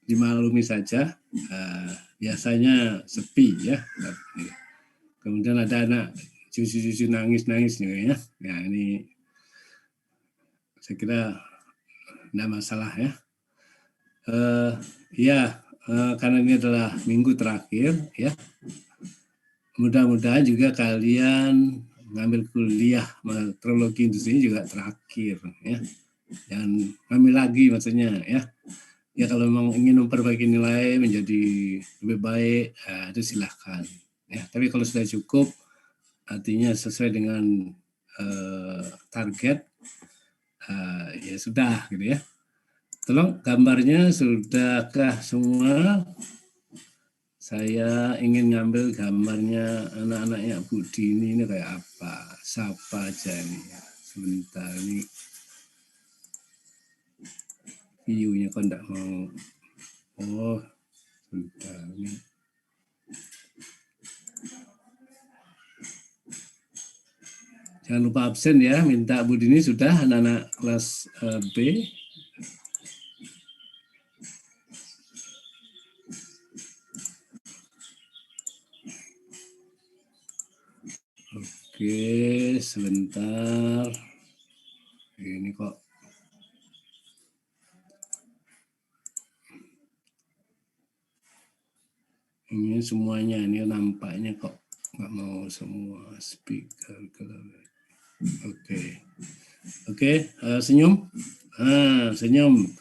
dimaklumi saja. Biasanya sepi ya. Kemudian ada anak cucu-cucu nangis-nangis ya. Ya ini saya kira tidak masalah ya. Karena ini adalah minggu terakhir ya. Mudah-mudahan juga kalian ngambil kuliah meteorologi industri juga terakhir ya. Jangan ngambil lagi maksudnya ya. Ya kalau memang ingin memperbaiki nilai menjadi lebih baik, itu silahkan. Ya, tapi kalau sudah cukup, artinya sesuai dengan target, ya sudah gitu ya. Tolong gambarnya sudahkah semua? Saya ingin ngambil gambarnya anak-anaknya Bu Dini ini kayak apa? Siapa aja ini? Sebentar ini view-nya kok enggak mau. Oh, sebentar ini. Jangan lupa absen ya, minta Bu Dini sudah anak-anak kelas B. Oke, sebentar. Ini kok. Ini semuanya, ini nampaknya kok nggak mau semua speaker. Oke, senyum. Senyum.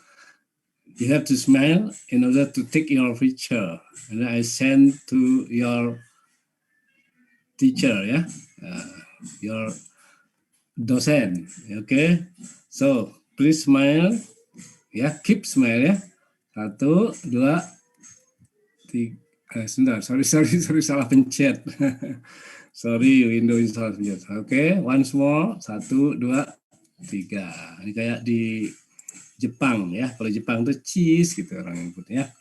You have to smile in order to take your picture. And I send to your teacher, ya, your dosen. Okay, so please smile, ya, keep smile ya. 1, 2, 3. Sebentar, sorry salah pencet. Sorry, Windows salah pencet. Okay, once more. 1, 2, 3. Ini kayak di Jepang ya. Kalau Jepang tuh cheese gitu orang nyebutnya.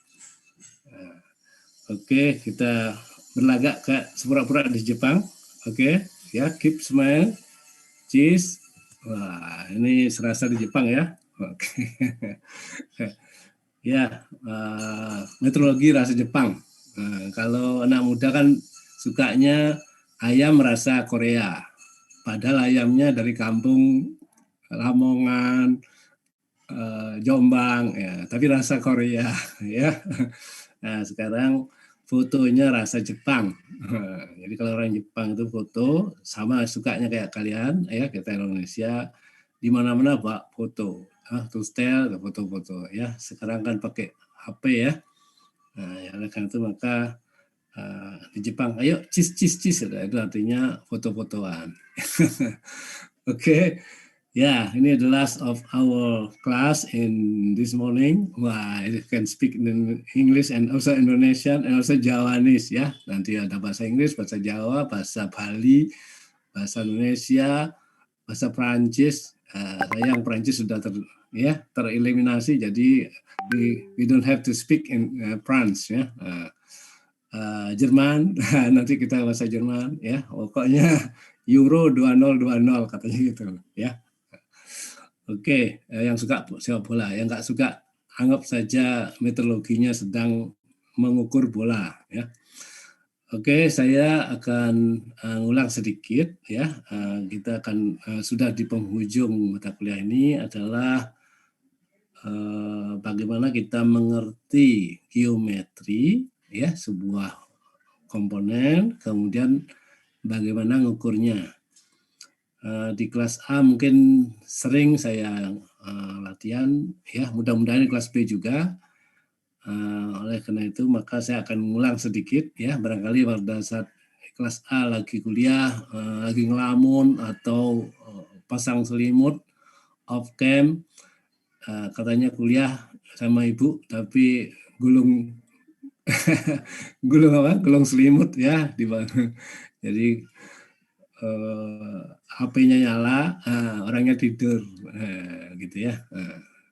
Oke, kita berlagak ke sepura-pura di Jepang. Oke, ya, keep smile, cheese. Wah, ini serasa di Jepang ya. Oke. Ya, meteorologi rasa Jepang. Kalau anak muda kan sukanya ayam rasa Korea. Padahal ayamnya dari kampung Lamongan, Jombang, ya, tapi rasa Korea, ya. Nah, sekarang fotonya rasa Jepang. Jadi kalau orang Jepang itu foto sama sukanya kayak kalian, ya, kita Indonesia di mana-mana Pak foto, tuh style foto-foto, ya. Sekarang kan pakai HP ya. Nah, ya, karena itu maka di Jepang, ayo cheese, itu artinya foto-fotoan. Oke. Yeah, ini the last of our class in this morning. Wah, I can speak in English and also Indonesian and also Javanese ya. Nanti ada bahasa Inggris, bahasa Jawa, bahasa Bali, bahasa Indonesia, bahasa Prancis. Yang Prancis sudah tereliminasi, jadi we don't have to speak in France ya. Jerman, nanti kita bahasa Jerman ya. Pokoknya Euro 2020 katanya gitu ya. Oke, yang suka sepak bola, yang nggak suka anggap saja meteorologinya sedang mengukur bola ya. Oke, saya akan ngulang sedikit ya. Kita akan sudah di penghujung mata kuliah ini adalah bagaimana kita mengerti geometri ya, sebuah komponen, kemudian bagaimana ngukurnya. Di kelas A mungkin sering saya latihan ya, mudah-mudahan di kelas B juga. Oleh karena itu maka saya akan mengulang sedikit ya, barangkali pada saat kelas A lagi kuliah, lagi ngelamun atau pasang selimut off cam, katanya kuliah sama ibu tapi gulung gulung selimut ya di jadi HP-nya nyala, orangnya tidur, gitu ya.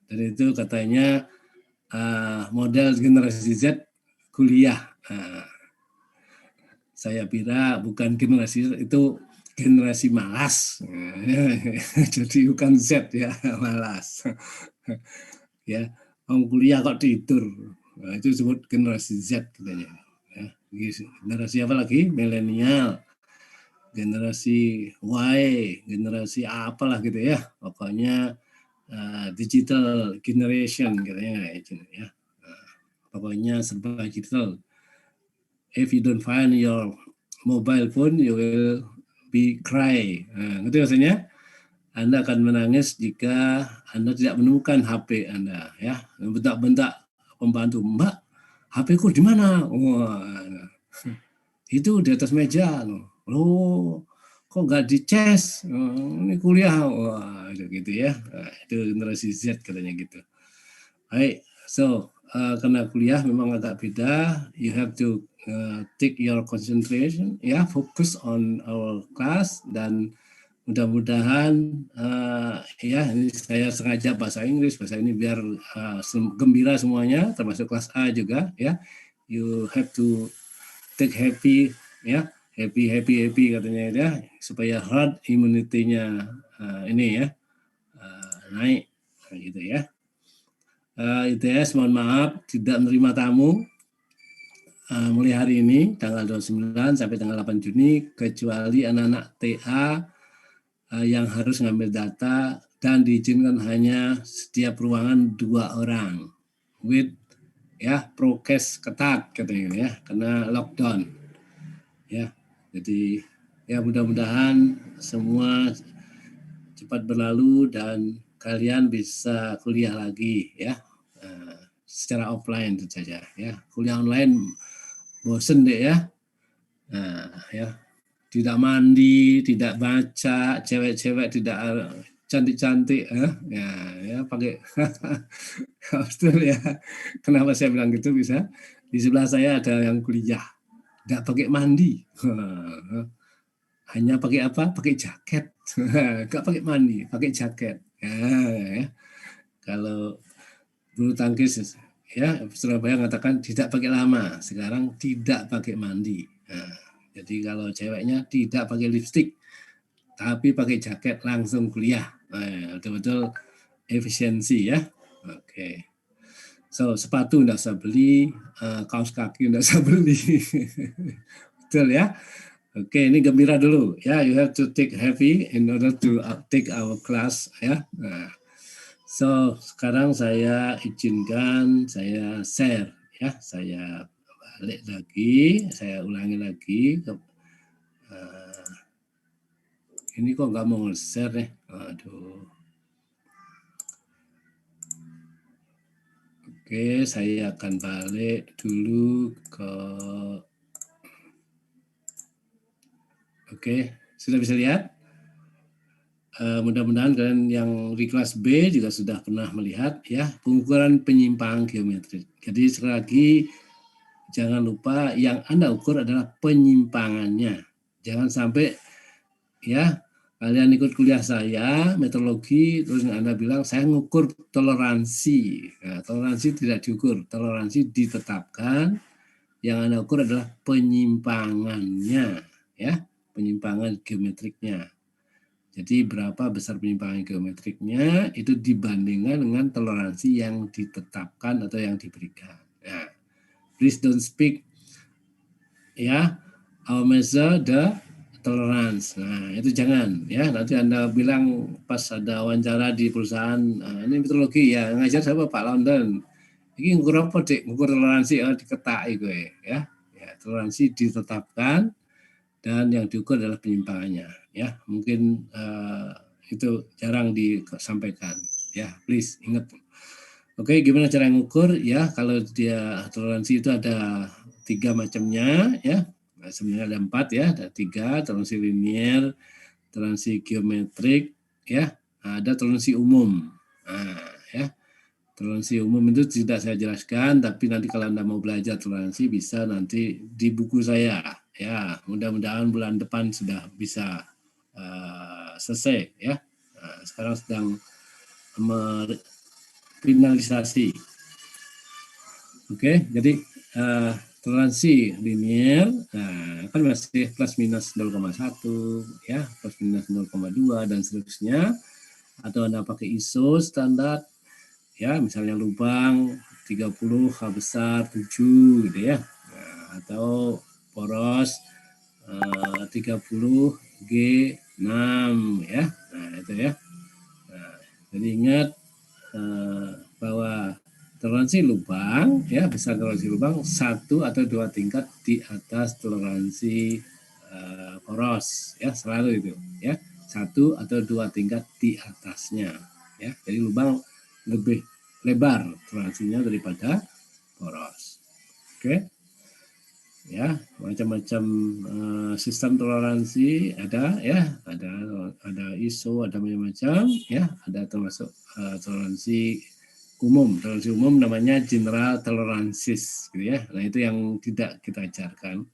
Dan itu katanya model generasi Z kuliah. Saya kira bukan generasi Z, itu generasi malas. Jadi bukan Z ya, malas. Ya, orang kuliah kok tidur. Nah, itu disebut generasi Z katanya. Ya, generasi apa lagi? Milenial, generasi Y, generasi apalah gitu ya. Pokoknya digital generation katanya ya. Pokoknya serba digital. If you don't find your mobile phone, you will be cry. Nah, ngerti maksudnya? Anda akan menangis jika Anda tidak menemukan HP Anda, ya. Bentak-bentak pembantu, Mbak, HP ku di mana? Wah, itu di atas meja. Loh, kok nggak dicas? Ini kuliah. Wah, gitu ya. Nah, itu generasi Z katanya gitu. Baik, so karena kuliah memang agak beda, you have to take your concentration, ya, fokus on our class, dan mudah-mudahan ya ini saya sengaja bahasa Inggris, bahasa ini biar gembira semuanya, termasuk kelas A juga, ya. You have to take happy, ya, happy katanya ya, supaya herd immunity-nya ini ya naik, gitu ya. ITS mohon maaf tidak menerima tamu mulai hari ini tanggal 29 sampai tanggal 8 Juni kecuali anak-anak TA yang harus ngambil data dan diizinkan hanya setiap ruangan 2 orang with ya prokes ketat katanya ya karena lockdown ya. Jadi ya mudah-mudahan semua cepat berlalu dan kalian bisa kuliah lagi ya secara offline tentu saja ya. Kuliah online bosen deh ya. Nah, ya. Tidak mandi, tidak baca, cewek-cewek tidak cantik-cantik ya pakai betul ya. Kenapa saya bilang gitu bisa? Di sebelah saya ada yang kuliah nggak pakai mandi. Hanya pakai apa? Pakai jaket. Nggak pakai mandi, pakai jaket. Ya. Kalau bulu tangkis ya Surabaya mengatakan tidak pakai lama, sekarang tidak pakai mandi. Nah, jadi kalau ceweknya tidak pakai lipstik, tapi pakai jaket langsung kuliah. Nah, betul-betul efisiensi ya. Oke. So sepatu enggak usah beli, kaos kaki enggak usah beli. Betul ya. Oke, ini gembira dulu ya. You have to take heavy in order to take our class ya. Nah, so, sekarang saya izinkan saya share ya, saya balik lagi, saya ulangi lagi. Ini kok nggak mau share nih, aduh. Oke, saya akan balik dulu ke. Oke, sudah bisa lihat? Mudah-mudahan kalian yang di kelas B juga sudah pernah melihat ya pengukuran penyimpangan geometrik. Jadi sekali lagi jangan lupa yang Anda ukur adalah penyimpangannya. Jangan sampai ya kalian ikut kuliah saya metrologi terus Anda bilang saya ngukur toleransi. Nah, toleransi tidak diukur, toleransi ditetapkan. Yang Anda ukur adalah penyimpangannya ya, penyimpangan geometriknya. Jadi berapa besar penyimpangan geometriknya itu dibandingkan dengan toleransi yang ditetapkan atau yang diberikan. Nah, please don't speak ya our measure the tolerance. Nah, itu jangan ya. Nanti Anda bilang pas ada wawancara di perusahaan, ini metrologi ya, ngajar siapa Pak London. Ini ngukur apa Dik? Ngukur toleransi diketai gue ya. Ya, toleransi ditetapkan dan yang diukur adalah penyimpangannya ya. Mungkin itu jarang disampaikan ya. Please ingat. Oke, gimana cara mengukur ya? Kalau dia toleransi itu ada 3 macamnya ya. Nah, sebenarnya ada 4 ya, ada 3, toleransi linear, toleransi geometrik ya, ada toleransi umum. Nah, ya. Toleransi umum itu tidak saya jelaskan, tapi nanti kalau Anda mau belajar toleransi bisa nanti di buku saya ya. Mudah-mudahan bulan depan sudah bisa selesai ya. Nah, sekarang sedang finalisasi. Oke, jadi toleransi linear kan masih plus minus 0,1 ya, plus minus 0,2 dan seterusnya. Atau Anda pakai ISO standar ya, misalnya lubang 30 H besar 7 gitu ya. Nah, atau poros 30 G 6 ya. Nah, itu ya. Nah, jadi ingat bahwa toleransi lubang ya, besar toleransi lubang 1 atau 2 tingkat di atas toleransi poros ya, selalu itu ya, 1 atau 2 tingkat di atasnya ya. Jadi lubang lebih lebar toleransinya daripada poros. Oke. Ya, macam-macam sistem toleransi ada ya, ada ISO, ada macam-macam ya, ada termasuk toleransi umum. Toleransi umum namanya general tolerances gitu ya. Nah, itu yang tidak kita ajarkan.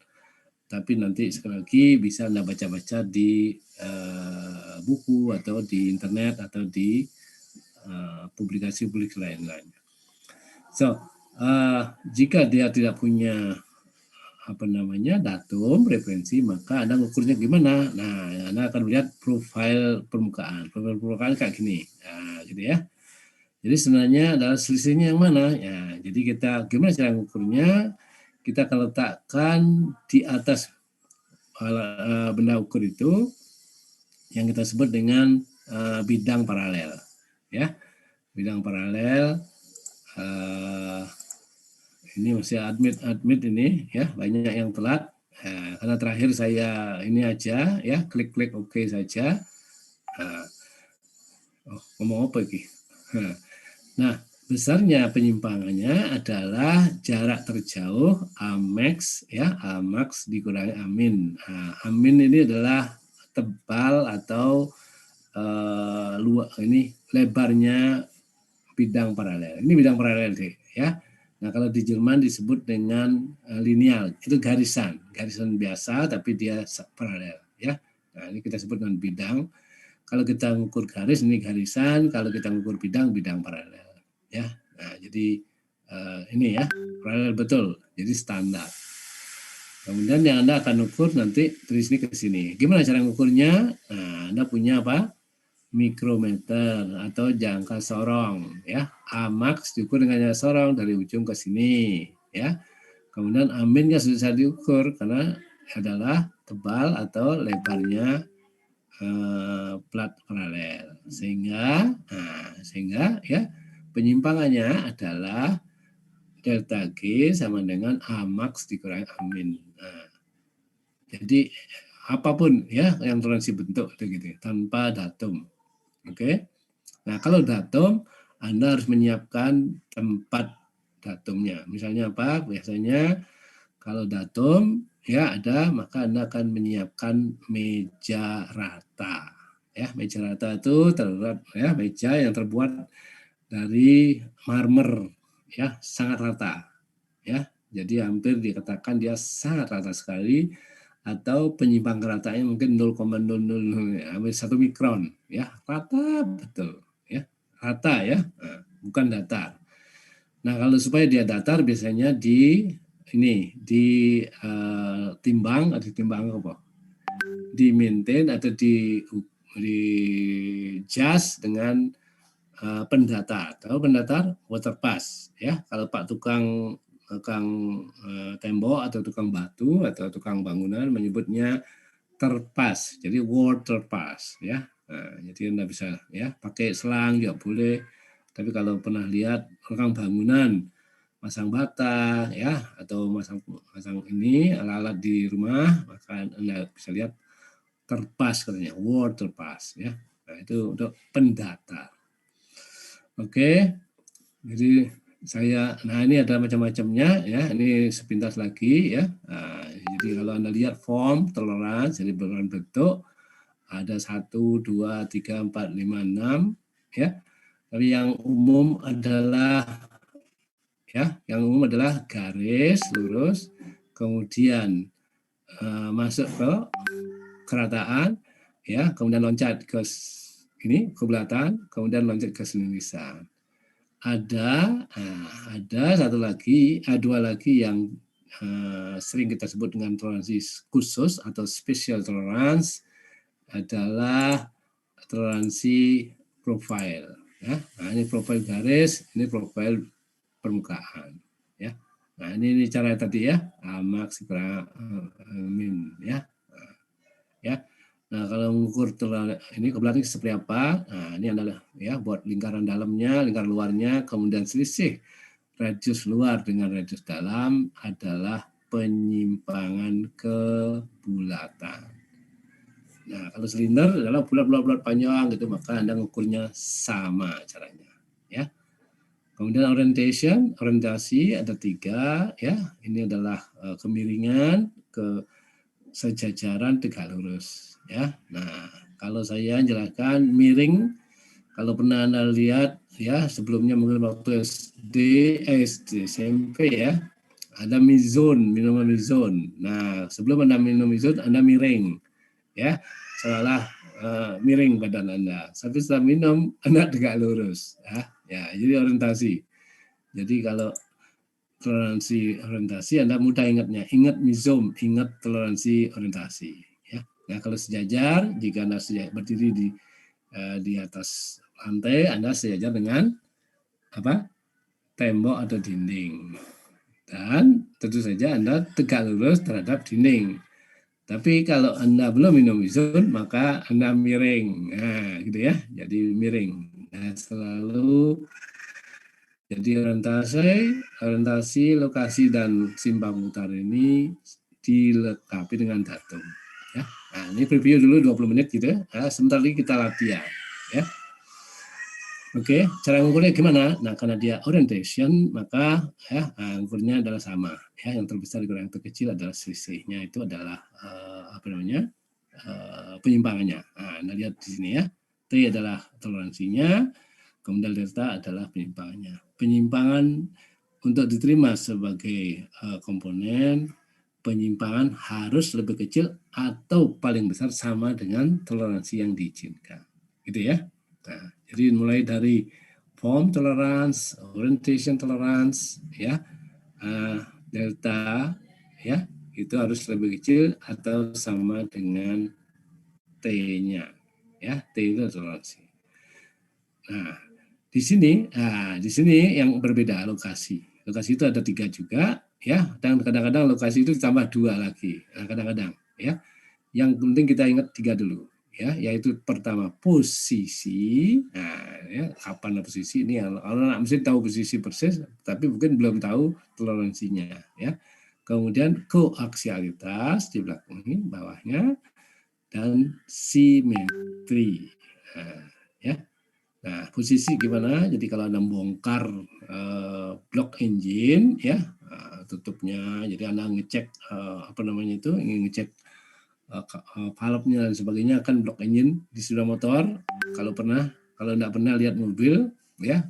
Tapi nanti sekali lagi bisa Anda baca-baca di buku atau di internet atau di publikasi-publikasi lain-lain. So, jika dia tidak punya datum referensi, maka Anda mengukurnya gimana? Nah, Anda akan melihat profil permukaan. Profil permukaan kayak gini. Nah, gitu ya. Jadi sebenarnya adalah selisihnya yang mana? Ya, jadi kita gimana cara mengukurnya? Kita akan letakkan di atas benda ukur itu yang kita sebut dengan bidang paralel. Ya, bidang paralel. Ini masih admit ini ya, banyak yang telat. Karena terakhir saya ini aja ya, klik OK saja. Ngomong apa ini? Nah, besarnya penyimpangannya adalah jarak terjauh Amax ya, Amax dikurangi Amin. Amin ini adalah tebal atau ini lebarnya bidang paralel. Ini bidang paralel sih ya. Nah, kalau di Jerman disebut dengan lineal, itu garisan biasa tapi dia paralel ya. Nah, ini kita sebut dengan bidang. Kalau kita mengukur garis ini garisan, kalau kita mengukur bidang paralel ya. Nah, jadi ini ya, paralel betul. Jadi standar. Kemudian yang Anda akan ukur nanti dari sini ke sini. Gimana cara mengukurnya? Nah, Anda punya apa? Mikrometer atau jangka sorong ya. Amax diukur dengan jangka sorong dari ujung ke sini ya. Kemudian amin nggak susah diukur karena adalah tebal atau lebarnya plat paralel, sehingga ya penyimpangannya adalah delta G sama dengan Amax dikurangi Amin. Nah, jadi apapun ya yang toleransi bentuk itu gitu tanpa datum. Oke. Nah, kalau datum Anda harus menyiapkan tempat datumnya. Misalnya apa? Biasanya kalau datum ya ada, maka Anda akan menyiapkan meja rata. Ya, meja rata itu terbuat ya, meja yang terbuat dari marmer ya, sangat rata. Ya. Jadi hampir dikatakan dia sangat rata sekali, atau penyimpang ratanya mungkin 0,00 hampir 1 mikron ya, rata betul ya, rata ya, bukan datar. Nah, kalau supaya dia datar biasanya di timbang atau timbang apa, di maintain atau di jas dengan pendatar. Tahu pendatar? Water pass ya. Kalau Pak tukang tembok atau tukang batu atau tukang bangunan menyebutnya terpas. Jadi water pass ya. Nah, jadi Anda bisa ya pakai selang juga boleh. Tapi kalau pernah lihat orang bangunan masang bata ya atau masang ini alat-alat di rumah, maka Anda bisa lihat terpas katanya, water pass ya. Nah, itu untuk pendatar. Oke. Jadi nah ini ada macam-macamnya ya, ini sepintas lagi ya. Nah, jadi kalau Anda lihat form toleransi, jadi bentuk ada 1, 2, 3, 4, 5, 6 ya. Tapi yang umum adalah garis lurus, kemudian masuk ke kerataan ya, kemudian loncat ke ini ke belakang, kemudian loncat ke selinisan. Ada dua lagi yang sering kita sebut dengan toleransi khusus atau special tolerance, adalah toleransi profile ya. Nah, ini profil garis, ini profil permukaan. Ya. Nah, ini cara tadi ya, max min ya. Ya. Nah, kalau mengukur ini kebetulan seperti apa? Nah, ini adalah ya buat lingkaran dalamnya, lingkaran luarnya, kemudian selisih radius luar dengan radius dalam adalah penyimpangan kebulatan. Nah, kalau silinder adalah bulat-bulat panjang gitu, maka Anda mengukurnya sama caranya. Ya. Kemudian orientasi ada 3 ya. Ini adalah kemiringan ke sejajaran tegak lurus ya. Nah, kalau saya jelaskan miring, kalau pernah Anda lihat ya sebelumnya mungkin waktu SD, SMP ya, ada minum mizon. Nah, sebelum Anda minum mizon, Anda miring ya, seolah miring badan Anda. Tapi setelah minum, Anda tegak lurus ya. Ya, jadi orientasi. Jadi kalau toleransi orientasi Anda mudah ingatnya, ingat mizom, ingat toleransi orientasi ya. Nah, kalau sejajar, jika Anda berdiri di atas lantai, Anda sejajar dengan apa? Tembok atau dinding. Dan tentu saja Anda tegak lurus terhadap dinding. Tapi kalau Anda belum minum mizon, maka Anda miring. Nah, gitu ya. Jadi miring. Nah, selalu jadi orientasi, lokasi, dan simpang putar ini dilengkapi dengan datum. Ya. Nah, ini preview dulu 20 menit gitu ya. Nah, sebentar lagi kita latihan. Ya. Oke, cara ngukurnya gimana? Nah, karena dia orientation, maka ya ngukurnya adalah sama. Ya, yang terbesar dikurangi yang terkecil adalah selisihnya, itu adalah penyimpangannya. Nah, Anda lihat di sini ya. T adalah toleransinya, kemudian delta adalah penyimpangannya. Penyimpangan untuk diterima sebagai komponen, penyimpangan harus lebih kecil atau paling besar sama dengan toleransi yang diizinkan. Gitu ya. Nah, jadi mulai dari form tolerance, orientation tolerance, ya, delta, ya, itu harus lebih kecil atau sama dengan T-nya, ya, T itu toleransi. Nah, di sini yang berbeda lokasi. Lokasi itu ada 3 juga, ya, dan kadang-kadang lokasi itu ditambah 2 lagi. Nah, kadang-kadang, ya. Yang penting kita ingat 3 dulu, ya, yaitu pertama posisi. Nah, ya, kapan posisi ini? Kalau anak mesin tahu posisi persis, tapi mungkin belum tahu toleransinya, ya. Kemudian koaksialitas di belakang ini, bawahnya, dan simetri. Nah, ya. Nah, posisi gimana? Jadi kalau Anda bongkar blok engine, ya, tutupnya, jadi Anda ngecek apa namanya itu, ngecek valve-nya dan sebagainya, kan blok engine di sepeda motor. Kalau enggak pernah lihat mobil, ya,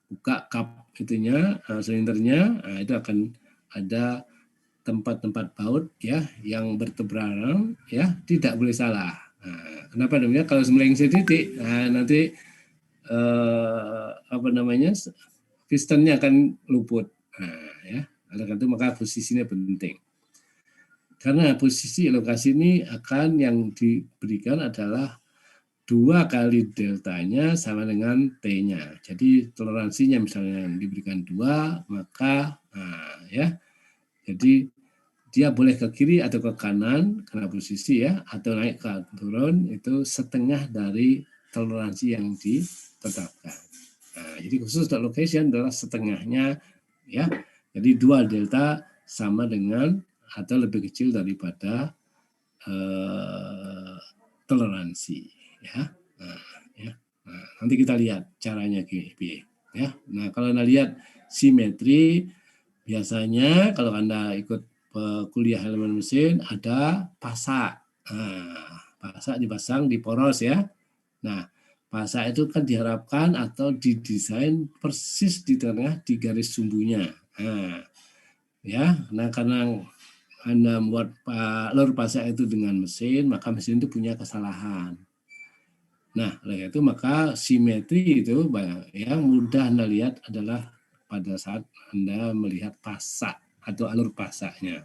buka kap itunya, silindernya, nah, itu akan ada tempat-tempat baut, ya, yang bertebaran, ya, tidak boleh salah. Nah, kenapa demikian? Kalau melenceng titik, nah, nanti apa namanya, pistonnya akan luput. Nah, ya, oleh karena itu maka posisinya penting. Karena posisi lokasi ini akan yang diberikan adalah 2 kali deltanya sama dengan T-nya. Jadi toleransinya misalnya yang diberikan 2, maka ya. Jadi dia boleh ke kiri atau ke kanan karena posisi, ya, atau naik ke turun itu setengah dari toleransi yang ditetapkan. Nah, jadi khusus untuk location adalah setengahnya, ya. Jadi 2 delta sama dengan atau lebih kecil daripada toleransi, ya. Ya. Nah, nanti kita lihat caranya ya. Nah, kalau Anda lihat simetri, biasanya kalau Anda ikut kuliah elemen mesin ada pasak. Nah, pasak dipasang di poros, ya. Nah, pasak itu kan diharapkan atau didesain persis di tengah di garis sumbunya. Nah, ya, nah karena Anda membuat alur pasak itu dengan mesin, maka mesin itu punya kesalahan. Nah, oleh itu maka simetri itu yang mudah Anda lihat adalah pada saat Anda melihat pasak atau alur pasaknya.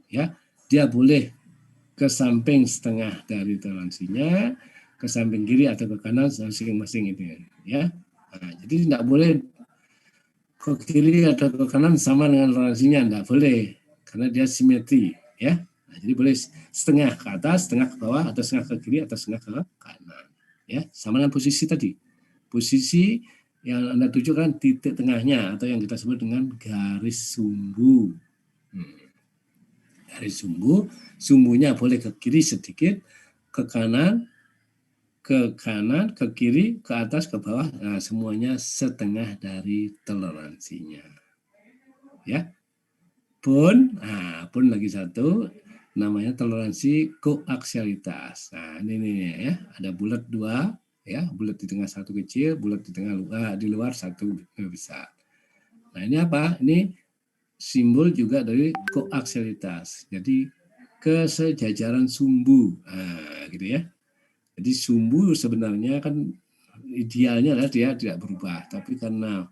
Ya, dia boleh ke samping setengah dari toleransinya, ke samping kiri atau ke kanan masing-masing itu, ya. Nah, jadi tidak boleh ke kiri atau ke kanan sama dengan toleransinya, enggak boleh karena dia simetri ya. Nah, jadi boleh setengah ke atas, setengah ke bawah, atau setengah ke kiri, atau setengah ke kanan ya, sama dengan posisi tadi. Posisi yang Anda tujukan titik tengahnya atau yang kita sebut dengan garis sumbu. Garis sumbu, sumbunya boleh ke kiri sedikit, ke kanan, ke kiri, ke atas, ke bawah, nah semuanya setengah dari toleransinya. Ya, pun lagi satu, namanya toleransi koaksialitas. Nah ini nih ya, ada bulat dua, ya bulat di tengah satu kecil, bulat di tengah di luar satu besar. Nah ini apa? Ini simbol juga dari koaksialitas. Jadi kesejajaran sumbu, nah, gitu ya. Jadi sumbu sebenarnya kan idealnya adalah dia tidak berubah, tapi karena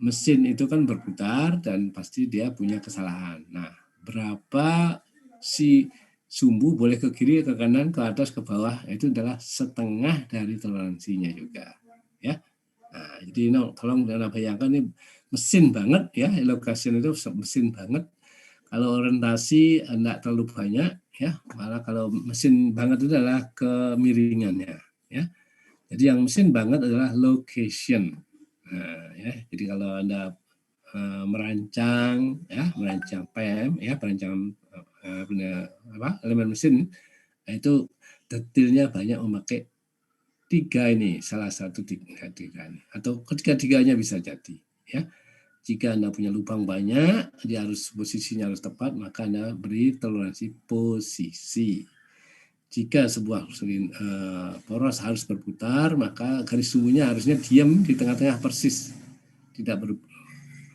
mesin itu kan berputar dan pasti dia punya kesalahan. Nah, berapa si sumbu boleh ke kiri, ke kanan, ke atas, ke bawah, itu adalah setengah dari toleransinya juga. Ya, nah, jadi tolong jangan bayangkan ini mesin banget ya, elongation itu mesin banget. Kalau orientasi enggak terlalu banyak ya, malah kalau mesin banget itu adalah kemiringannya ya. Jadi yang mesin banget adalah location. Nah, ya, jadi kalau Anda merancang PM ya, perancangan elemen mesin, nah itu detailnya banyak memakai tiga ini, salah satu tiga ini, atau ketiga-tiganya bisa jadi ya. Jika Anda punya lubang banyak, dia harus posisinya harus tepat, maka Anda beri toleransi posisi. Jika sebuah poros harus berputar, maka garis sumbunya harusnya diam di tengah-tengah persis, tidak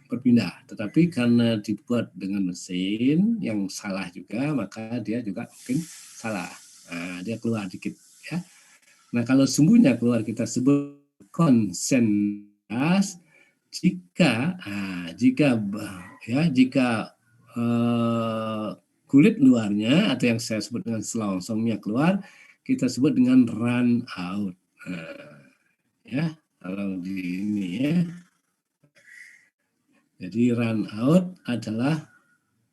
berpindah. Tetapi karena dibuat dengan mesin yang salah juga, maka dia juga mungkin salah. Nah, dia keluar dikit ya. Nah, kalau sumbunya keluar kita sebut konsentras. Jika kulit luarnya atau yang saya sebut dengan selongsongnya keluar, kita sebut dengan run out. Ya, kalau di ini ya. Jadi run out adalah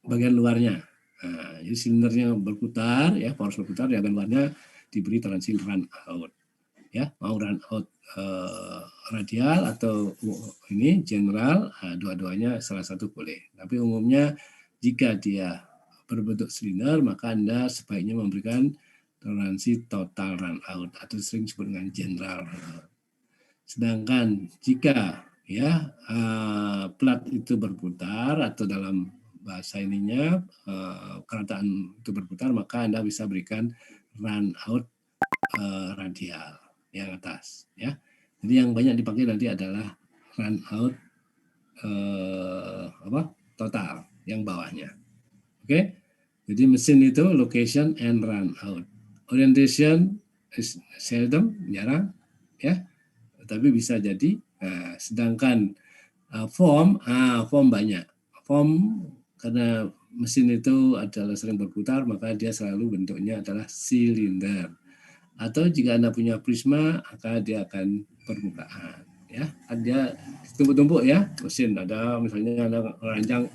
bagian luarnya. Nah, jadi silindernya berputar, ya, poros berputar, di bagian luarnya diberi toleransi run out. Ya, mau run out radial atau ini general, dua-duanya salah satu boleh. Tapi umumnya jika dia berbentuk silinder, maka Anda sebaiknya memberikan toleransi total run out atau sering disebut dengan general. Sedangkan jika ya plat itu berputar atau dalam bahasa ininya kerataan itu berputar, maka Anda bisa berikan run out radial yang atas ya. Jadi yang banyak dipakai nanti adalah run out total yang bawahnya. Oke. Jadi mesin itu location and run out. Orientation is seldom, jarang ya. Tapi bisa jadi. Sedangkan form banyak. Form karena mesin itu adalah sering berputar, maka dia selalu bentuknya adalah silinder. Atau jika Anda punya prisma, maka dia akan permukaan. Ya, dia tumpuk-tumpuk ya mesin. Ada misalnya Anda merancang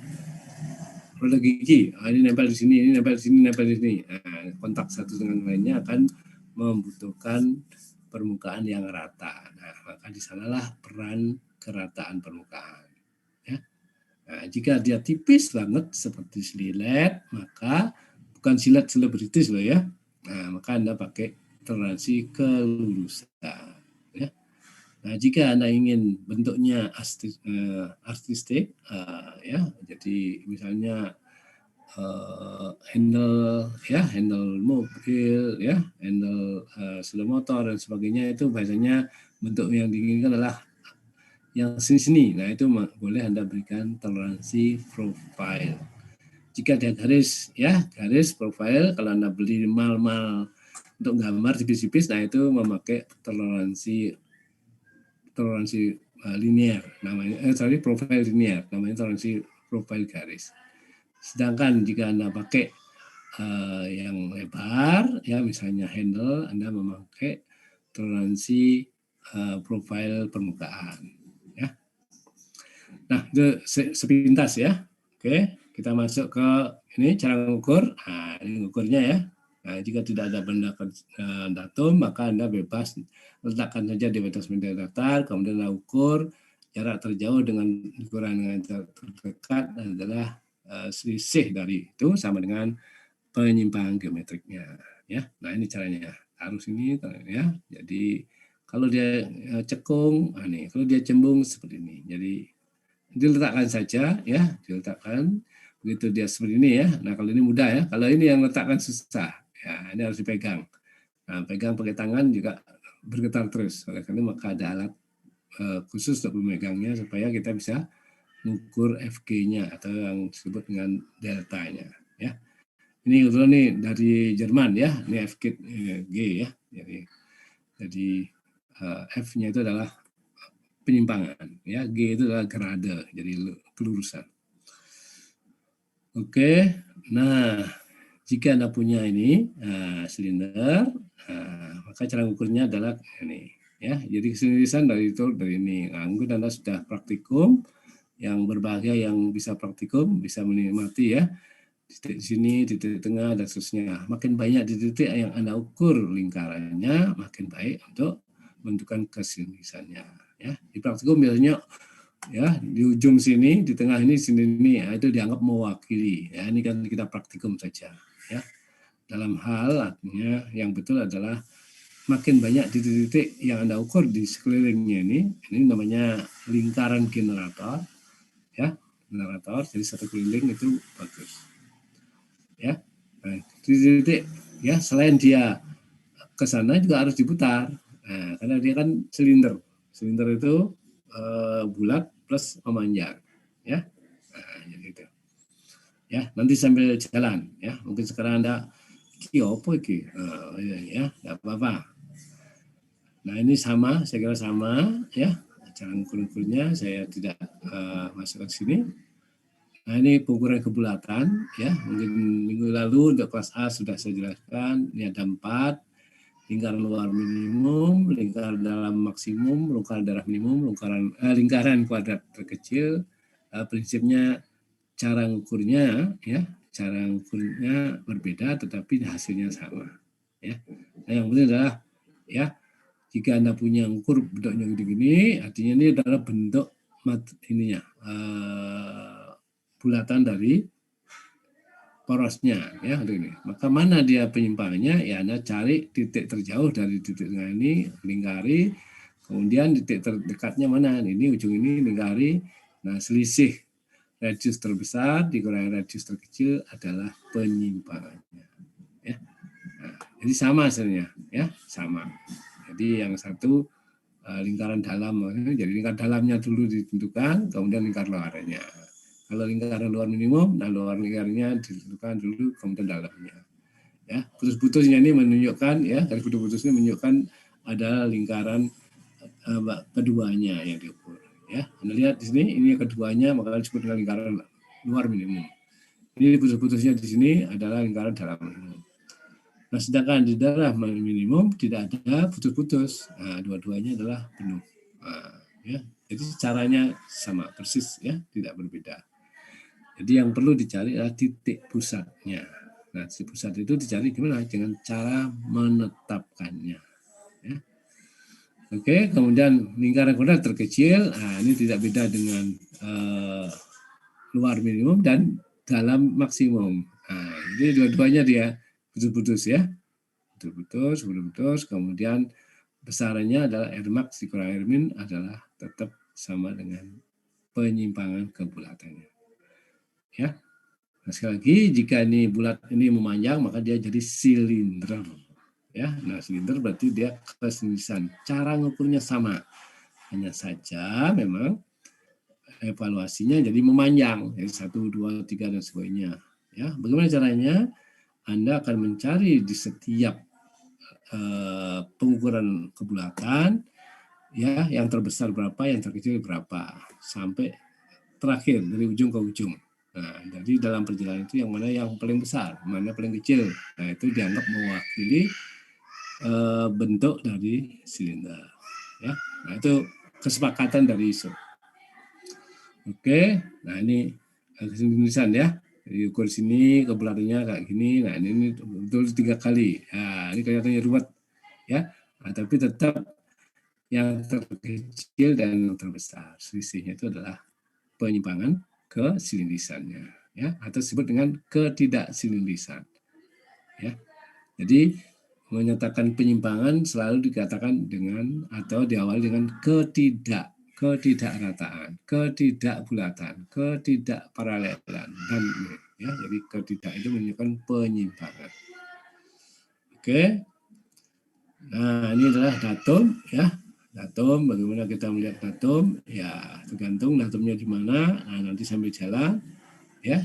roda gigi, ini nempel di sini, ini nempel di sini, nempel di sini. Nah, kontak satu dengan lainnya akan membutuhkan permukaan yang rata. Nah, maka di sanalah peran kerataan permukaan. Ya. Nah, jika dia tipis banget seperti silet, maka bukan silet selebritis loh ya. Nah, maka Anda pakai toleransi kelurusan. Ya. Nah, jika Anda ingin bentuknya artistik, ya, jadi misalnya handle mobil, ya, handle sepeda motor dan sebagainya, itu biasanya bentuk yang diinginkan adalah yang sini-sini. Nah, itu boleh Anda berikan toleransi profile. Jika dia garis profile, kalau Anda beli mal-mal untuk gambar tipis-tipis, nah itu memakai toleransi linear, namanya profile linear, namanya toleransi profile garis. Sedangkan jika Anda pakai yang lebar, ya misalnya handle, Anda memakai toleransi profile permukaan. Ya. Nah, itu sepintas ya. Oke, kita masuk ke ini cara mengukur. Nah, ini ukurnya ya. Nah, jika tidak ada benda datum, maka Anda bebas letakkan saja di batas media datar, kemudian Anda ukur jarak terjauh dengan ukuran dengan jarak terdekat adalah selisih dari itu sama dengan penyimpangan geometriknya. Ya, nah ini caranya. Harus ini ya. Jadi kalau dia cekung, nah nih, kalau dia cembung seperti ini. Jadi diletakkan saja ya, diletakkan begitu dia seperti ini ya. Nah kalau ini mudah ya, kalau ini yang letakkan susah ya, ini harus dipegang. Nah pegang pakai tangan juga bergetar terus, oleh karena maka ada alat khusus untuk memegangnya supaya kita bisa mengukur FG-nya atau yang disebut dengan deltanya ya. Ini kebetulan nih dari Jerman ya, ini FG ya, jadi F-nya itu adalah penyimpangan ya, G itu adalah grade, jadi kelurusan. Oke, nah jika Anda punya ini silinder, maka cara ukurnya adalah ini ya. Jadi keseluruhan dari itu dari ini. Nah, mungkin Anda sudah praktikum, yang berbahagia yang bisa praktikum bisa menikmati ya. Titik sini, titik tengah dan seterusnya. Makin banyak titik yang Anda ukur lingkarannya, makin baik untuk menentukan keseluruhannya. Ya, di praktikum biasanya ya di ujung sini, di tengah ini, sini ini, ya, itu dianggap mewakili. Ya, ini kan kita praktikum saja. Ya, dalam hal artinya yang betul adalah makin banyak titik-titik yang Anda ukur di sekelilingnya ini namanya lingkaran generator. Ya, generator. Jadi satu keliling itu bagus. Ya, nah, titik-titik ya selain dia ke sana juga harus diputar. Nah, karena dia kan silinder. Silinder itu bulat plus memanjang, ya. Nah, jadi itu. Ya, nanti sambil jalan, ya. Mungkin sekarang Anda apa iki? Ya, enggak apa-apa. Nah, ini sama, saya kira sama, ya. Cara ukur-ukurnya saya tidak masukkan sini. Nah, ini pengukuran kebulatan, ya. Mungkin minggu lalu untuk kelas A sudah saya jelaskan. Ini ada 4. Lingkaran luar minimum, lingkaran dalam maksimum, lingkaran darah minimum, lingkaran kuadrat terkecil. Prinsipnya cara ngukurnya ya, cara ngukurnya berbeda tetapi hasilnya sama. Ya. Nah, yang penting adalah ya, jika Anda punya ukur bentuknya gini-gini, artinya ini adalah bentuk ininya bulatan dari porosnya ya ini. Maka mana dia penyimpangannya ya Anda cari titik terjauh dari titik tengah ini, lingkari, kemudian titik terdekatnya mana, ini ujung ini lingkari. Nah, selisih radius terbesar dikurangi radius terkecil adalah penyimpangannya ya. Nah, jadi sama hasilnya ya, sama. Jadi yang satu lingkaran dalam, jadi lingkaran dalamnya dulu ditentukan, kemudian lingkaran luarnya. Kalau lingkaran luar minimum, nah luar lingkarannya ditentukan dulu, kemudian dalamnya. Ya, putus-putusnya ini menunjukkan ya, dari putus-putusnya menunjukkan ada lingkaran keduanya yang diukur. Ya, Anda lihat di sini, ini keduanya maka disebut dengan lingkaran luar minimum. Ini putus-putusnya di sini adalah lingkaran dalam minimum. Nah, sedangkan di dalam minimum tidak ada putus-putus. Nah, dua-duanya adalah penuh. Nah, ya, jadi caranya sama persis ya, tidak berbeda. Jadi yang perlu dicari adalah titik pusatnya. Nah, titik pusat itu dicari gimana? Dengan cara menetapkannya. Ya. Oke, kemudian lingkaran kuadrat terkecil, nah ini tidak beda dengan luar minimum dan dalam maksimum. Nah, ini dua-duanya dia putus-putus ya. Putus-putus, kemudian besarannya adalah R max dikurang R min adalah tetap sama dengan penyimpangan kebulatannya. Ya. Nah, sekali lagi jika ini bulat ini memanjang maka dia jadi silinder. Ya, nah silinder berarti dia keseluruhan. Cara ngukurnya sama. Hanya saja memang evaluasinya jadi memanjang, jadi 1, 2, 3 dan sebagainya. Ya, bagaimana caranya? Anda akan mencari di setiap pengukuran kebulatan ya, yang terbesar berapa, yang terkecil berapa, sampai terakhir dari ujung ke ujung. Nah, jadi dalam perjalanan itu yang mana yang paling besar, mana paling kecil. Nah, itu dianggap mewakili bentuk dari silinder. Ya, nah itu kesepakatan dari ISO. Oke, nah ini tulisan ya. Diukur sini kebulatannya kayak gini. Nah ini betul 3 kali. Nah ini kelihatannya ruwet ya. Nah, tapi tetap yang terkecil dan yang terbesar selisihnya itu adalah penyimpangan kesilindisannya ya, atau disebut dengan ketidaksilindrisan ya. Jadi menyatakan penyimpangan selalu dikatakan dengan atau diawali dengan ketidakrataan, ketidakbulatan, ketidakparalelan dan ya, jadi ketidak itu menunjukkan penyimpangan. Oke. Nah, ini adalah datum ya. Datum, bagaimana kita melihat datum? Ya, tergantung datumnya di mana. Nah, nanti sambil jalan ya.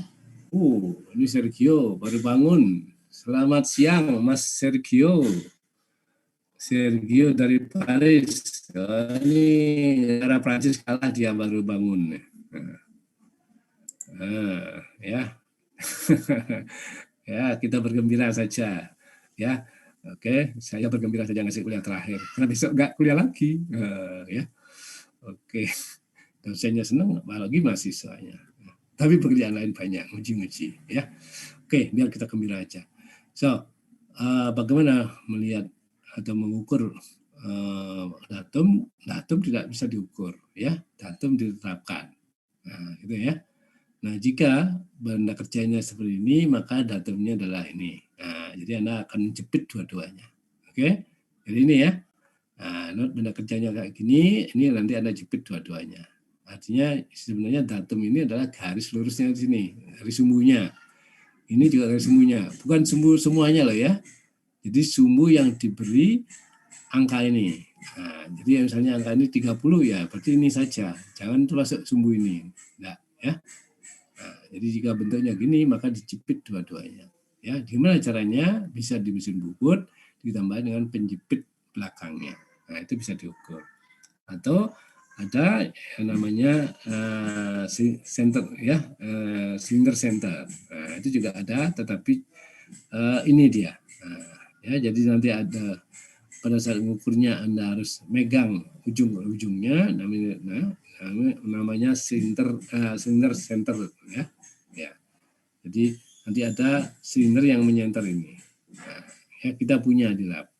Ini Sergio baru bangun. Selamat siang, Mas Sergio. Sergio dari Paris. Ini negara Prancis kalah, dia baru bangun. Ya. Ya, kita bergembira saja. Ya, oke. Saya bergembira saja ngasih kuliah terakhir. Karena besok nggak kuliah lagi. Ya, oke. Dosennya senang, apalagi mahasiswanya. Tapi pekerjaan lain banyak, nguji-nguji. Ya, oke. Biar kita gembira aja. So, bagaimana melihat atau mengukur datum? Datum tidak bisa diukur, ya. Datum ditetapkan. Nah, gitu ya. Nah, jika benda kerjanya seperti ini, maka datumnya adalah ini. Nah, jadi Anda akan menjepit dua-duanya. Oke? Jadi ini ya. Nah, benda kerjanya kayak gini, ini nanti Anda jepit dua-duanya. Artinya sebenarnya datum ini adalah garis lurusnya di sini, garis sumbunya. Ini juga garis sumbunya, bukan sumbu semuanya loh ya. Jadi sumbu yang diberi angka ini. Nah, jadi misalnya angka ini 30 ya, berarti ini saja. Jangan termasuk sumbu ini. Enggak, ya. Nah, jadi jika bentuknya gini, maka dijepit dua-duanya. Ya, gimana caranya? Bisa di mesin bubut ditambah dengan penjepit belakangnya. Nah, itu bisa diukur. Atau ada yang namanya center ya, cylinder center. Nah, itu juga ada, tetapi ini dia. Nah, ya, jadi nanti ada pada saat mengukurnya Anda harus megang ujung-ujungnya, namanya cylinder center ya. Ya. Jadi nanti ada silinder yang menyenter ini. Nah, ya kita punya di lab.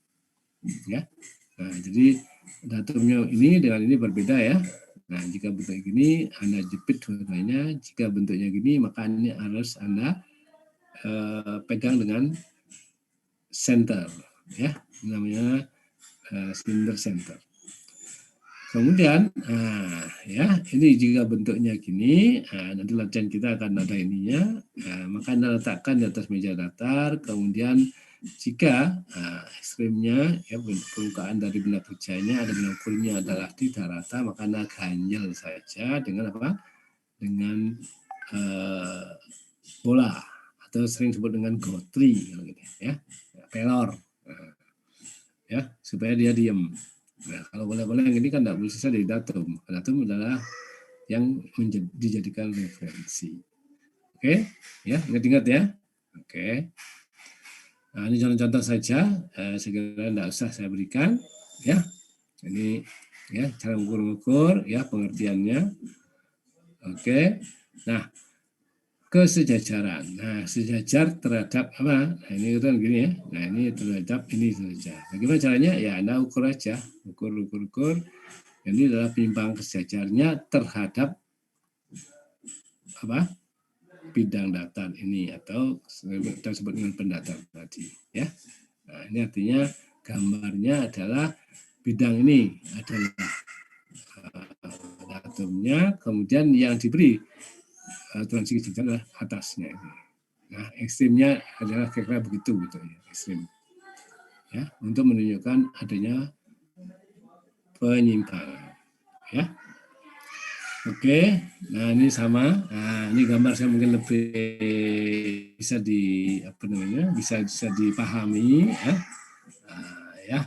Ya. Nah, jadi datumnya ini dengan ini berbeda ya. Nah, jika bentuk gini Anda jepit dua-duanya, jika bentuknya gini maka ini harus Anda pegang dengan center ya. Namanya cylinder center. Kemudian, ya ini jika bentuknya gini, nanti latihan kita akan ada ininya, maka Anda letakkan di atas meja datar. Kemudian jika ekstrimnya, ya permukaan dari benda kerjanya, ada benda ukurnya adalah tidak rata, maka Anda ganjel saja dengan apa? Dengan bola atau sering disebut dengan gotri, gitu, ya, pelor, ya supaya dia diam. Nah, kalau bola-bola yang ini kan tidak bisa dari datum. Datum adalah yang dijadikan referensi. Oke, ya ingat-ingat ya. Oke. Nah, ini contoh-contoh saja. Segera tidak usah saya berikan. Ya, ini ya cara mengukur-ukur ya pengertiannya. Oke. Nah, kesejajaran. Nah, sejajar terhadap apa? Nah, ini kan gini ya. Nah, ini terhadap ini saja. Bagaimana caranya? Ya, Anda ukur aja. Ukur. Ini adalah penyimpangan kesejajarnya terhadap apa? Bidang datar ini atau kita sebut dengan pendatar tadi. Ya. Nah, ini artinya gambarnya adalah bidang ini adalah datumnya, kemudian yang diberi transisi adalah atasnya. Nah, ekstrimnya adalah kira-kira begitu gitu ya, ekstrim. Ya, untuk menunjukkan adanya penyimpangan. Ya. Oke, nah ini sama. Nah, ini gambar saya mungkin lebih bisa bisa dipahami ya. Nah, ya.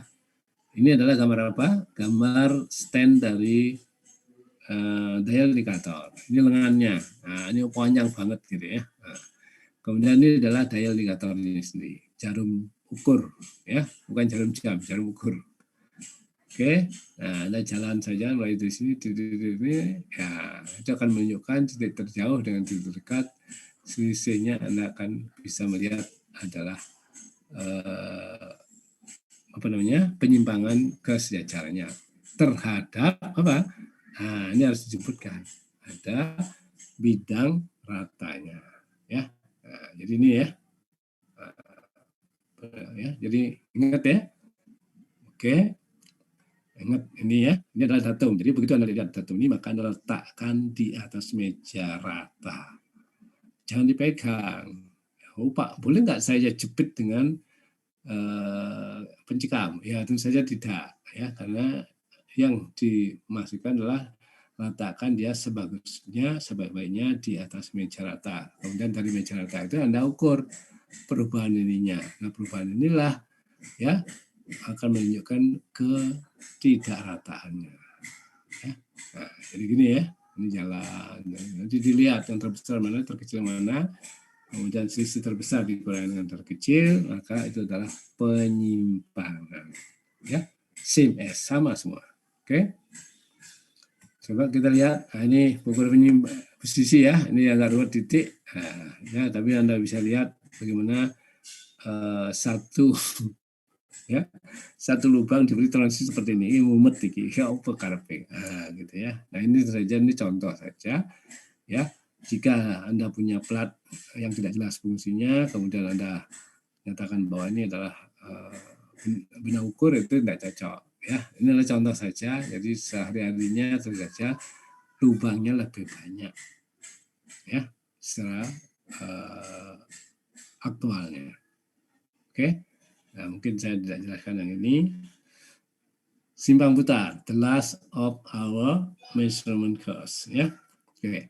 Ini adalah gambar apa? Gambar stand dari dial indikator. Ini lengannya. Nah, ini panjang banget gitu ya. Nah, kemudian ini adalah dial indikator ini sendiri, jarum ukur ya, bukan jarum jam, jarum ukur. Oke, nah Anda jalan saja mulai dari sini, ini, ya itu akan menunjukkan titik terjauh dengan titik terdekat. Selisihnya Anda akan bisa melihat adalah apa namanya, penyimpangan kesejajarannya terhadap apa? Nah, ini harus disebutkan ada bidang ratanya, ya. Nah, jadi ini ya, jadi ingat ya, oke. Ingat ini ya, ini adalah datum. Jadi begitu Anda lihat datum ini, maka Anda letakkan di atas meja rata. Jangan dipegang. Oh Pak, boleh nggak saya jepit dengan pencekam? Ya tentu saja tidak, ya karena yang dimaksudkan adalah letakkan dia sebagusnya, sebaik-baiknya di atas meja rata. Kemudian dari meja rata itu Anda ukur perubahan ininya. Nah perubahan inilah ya akan menunjukkan ketidakrataannya. Ya. Nah, jadi gini ya, ini jalan. Nanti dilihat yang terbesar mana, terkecil mana, kemudian sisi terbesar dikurangi dengan terkecil, maka itu adalah penyimpangan. Ya, same as, sama semua. Oke, coba kita lihat. Nah, ini ukur posisi ya, ini agak 2 titik. Nah, ya, tapi Anda bisa lihat bagaimana satu ya satu lubang diberi transisi seperti ini mumet iki ya apa karepe gitu ya. Nah ini saja, ini contoh saja ya. Jika Anda punya plat yang tidak jelas fungsinya, kemudian Anda nyatakan bahwa ini adalah bina ukur, itu tidak cocok ya. Ini adalah contoh saja, jadi sehari-harinya tentu saja lubangnya lebih banyak ya secara aktualnya. Oke. Nah, mungkin saya tidak jelaskan yang ini. Simpang putar, the last of our measurement curves, ya. Oke.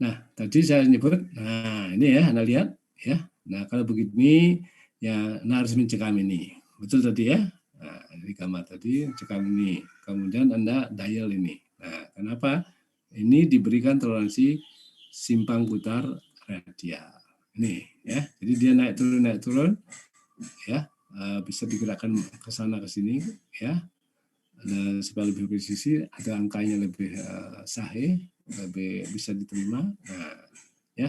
Nah, tadi saya nyebut, nah ini ya, Anda lihat, ya. Nah, kalau begini, ya, Anda harus mencekam ini. Betul tadi ya? Nah, di gambar tadi, cekam ini. Kemudian Anda dial ini. Nah, kenapa? Ini diberikan toleransi simpang putar radial. Ini, ya. Jadi dia naik turun, ya. Bisa digerakkan ke sana ke sini, ya. Supaya lebih presisi, ada angkanya lebih sahih, lebih bisa diterima. Nah, ya,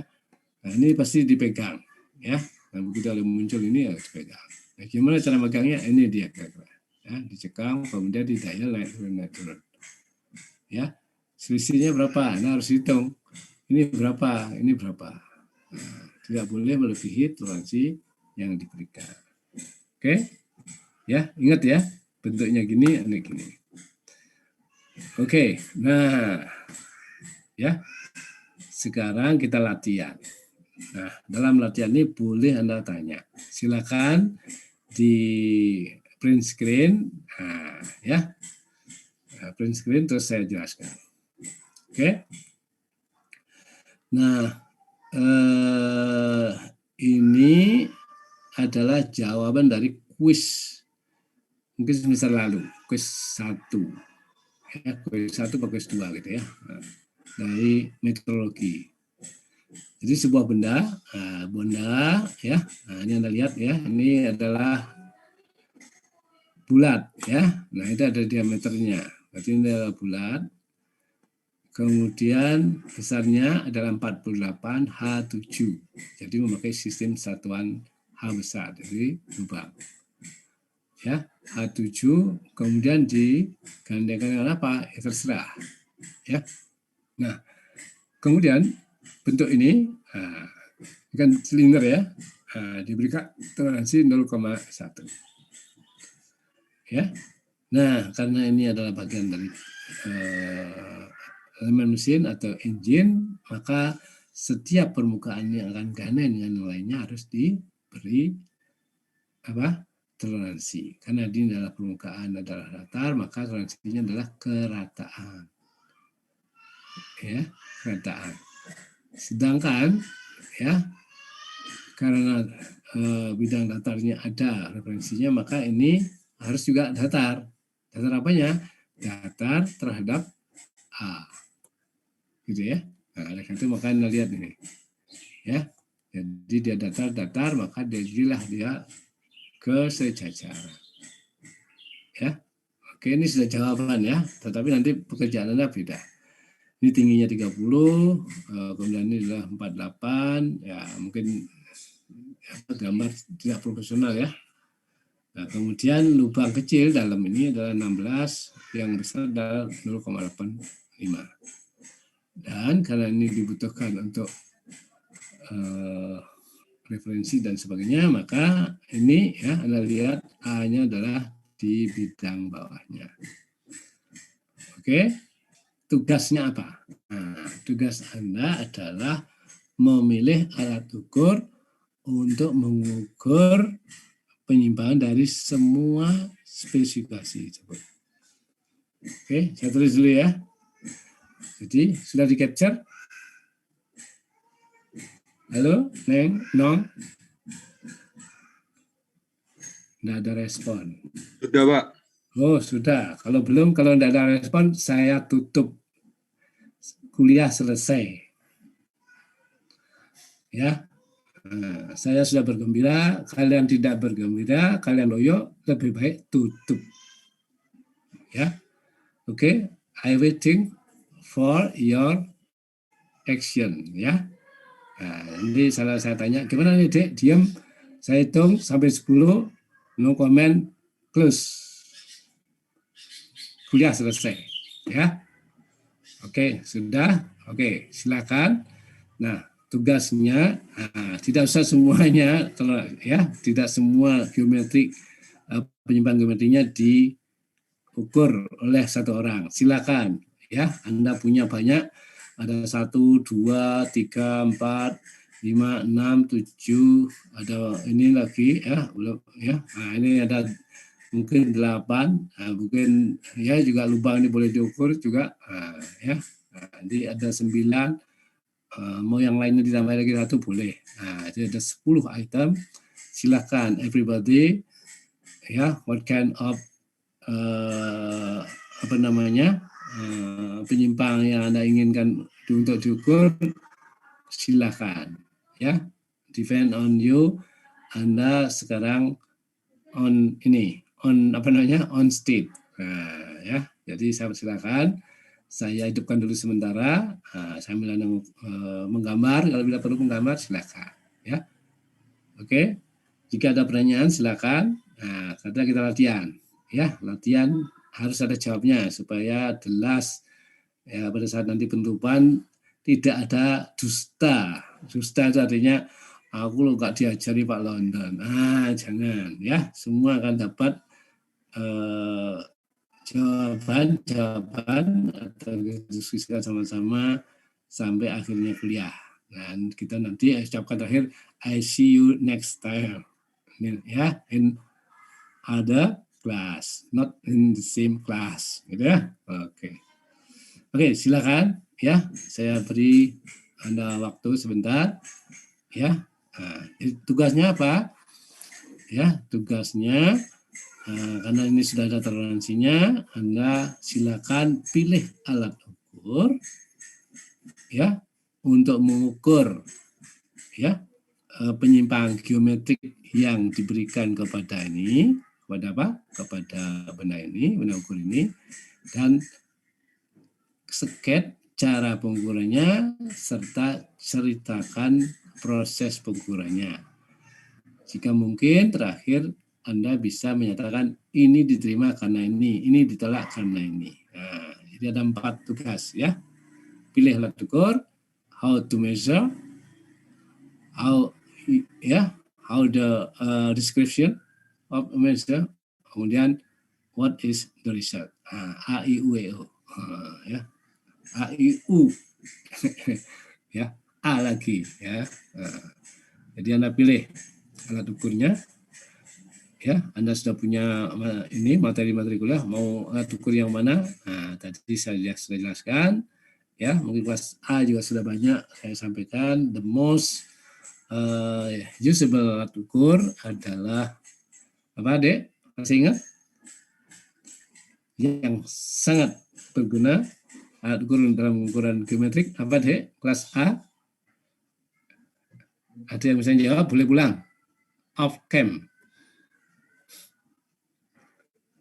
nah, ini pasti dipegang, ya. Nah, begitu ada muncul ini harus dipegang. Nah, gimana cara megangnya? Ini dia kira-kira. Ya, dicekam, kemudian didial naik turun, ya. Selisihnya berapa? Nah, harus hitung. Ini berapa? Ini berapa? Nah, tidak boleh melebihi toleransi yang diberikan. Oke, ya, ingat ya, bentuknya gini, ini gini. Oke, nah, ya, sekarang kita latihan. Nah, dalam latihan ini boleh Anda tanya. Silakan di print screen, nah, ya, print screen terus saya jelaskan. Oke, nah, ini adalah jawaban dari kuis mungkin semester lalu, kuis 1. Ya, kuis 1 atau kuis 2 gitu ya. Nah, dari meteorologi. Jadi sebuah benda ya. Nah, ini Anda lihat ya, ini adalah bulat ya. Nah, itu ada diameternya. Berarti ini adalah bulat. Kemudian besarnya adalah 48 H7. Jadi memakai sistem satuan H besar, jadi lubang. Ya, H7 kemudian digandengkan dengan apa? Ya, terserah. Ya. Nah, kemudian bentuk ini kan silinder ya, diberikan toleransi 0,1. Ya. Nah, karena ini adalah bagian dari elemen mesin atau engine, maka setiap permukaan yang akan gandeng dengan yang lainnya harus diberi apa? Toleransi. Karena ini adalah permukaan adalah datar, maka toleransinya adalah kerataan. Ya, kerataan. Sedangkan ya karena bidang datarnya ada referensinya, maka ini harus juga datar. Datar apanya? Datar terhadap A. Gitu ya. Nah, oleh karena itu maka Anda lihat ini. Ya. Jadi dia datar, maka jadilah dia kesejajaran. Ya. Oke, ini sudah jawaban ya, tetapi nanti pekerjaan Anda beda. Ini tingginya 30, kemudian ini adalah 48, ya mungkin gambar tidak profesional ya. Nah, kemudian lubang kecil dalam ini adalah 16, yang besar adalah 0,85. Dan karena ini dibutuhkan untuk referensi dan sebagainya, maka ini ya Anda lihat A-nya adalah di bidang bawahnya. Oke, tugasnya apa? Nah, tugas Anda adalah memilih alat ukur untuk mengukur penyimpangan dari semua spesifikasi tersebut. Oke, saya tulis dulu ya. Jadi, sudah di-capture? Halo, Neng, Nong? Tidak ada respon. Sudah, Pak. Oh, sudah. Kalau belum, kalau tidak ada respon, saya tutup. Kuliah selesai. Ya, nah, saya sudah bergembira. Kalian tidak bergembira, kalian loyo, lebih baik tutup. Ya, oke. I waiting for your action. Ya. Nah, ini saya tanya, gimana nih Dek? Diam. Saya hitung sampai 10, no comment, close. Kuliah selesai. Ya. Oke, sudah. Oke, silakan. Nah, tugasnya tidak usah semuanya, ya, tidak semua geometri penyimpangan geometrinya diukur oleh satu orang. Silakan, ya. Anda punya banyak, ada 1, 2, 3, 4, 5, 6, 7, ada ini lagi, ya, ya. Nah, ini ada mungkin 8, mungkin ya juga lubang ini boleh diukur juga, ya. Nanti ada 9, mau yang lainnya ditambah lagi 1 boleh. Nah, itu ada 10 item. Silakan everybody, ya, what kind of apa namanya penyimpangan yang Anda inginkan untuk diukur, silakan, ya. Depend on you. Anda sekarang on ini, on apa namanya, on state. Nah, ya, jadi saya silakan. Saya hidupkan dulu sementara, sambil Anda menggambar, kalau bila perlu menggambar silakan, ya. Oke, jika ada pertanyaan silakan. Nah, setelah kita latihan, ya, latihan harus ada jawabnya supaya jelas ya pada saat nanti penutupan tidak ada dusta. Dusta itu artinya aku lo nggak diajari Pak London. Jangan ya, semua akan dapat jawaban atau diskusikan sama-sama sampai akhirnya kuliah. Dan kita nanti ucapkan terakhir, I see you next time. Ya, in other class, not in the same class, gitu ya. Oke, silakan ya. Saya beri Anda waktu sebentar, ya. Nah, tugasnya apa? Ya, tugasnya karena ini sudah ada toleransinya, Anda silakan pilih alat ukur, ya, untuk mengukur, ya, penyimpangan geometrik yang diberikan kepada ini, kepada apa? Kepada benda ini, benda ukur ini, dan sket cara pengukurannya serta ceritakan proses pengukurannya. Jika mungkin terakhir Anda bisa menyatakan ini diterima karena ini ditolak karena ini. Nah, jadi ada 4 tugas ya. Pilih alat ukur, how to measure, how the description of a measure, kemudian what is the result. A I U E O. Ya. A I U. Ya, A lagi ya. Jadi Anda pilih alat ukurnya. Ya, Anda sudah punya ini materi-materi kuliah, mau alat ukur yang mana? Nah, tadi saya sudah jelaskan. Ya, mungkin kelas A juga sudah banyak saya sampaikan. The most usable alat ukur adalah apa, Dek? Masih ingat? Yang sangat berguna alat ukur dalam ukuran geometrik apa, Dek? Kelas A? Ada yang bisa jawab, boleh pulang. Off cam.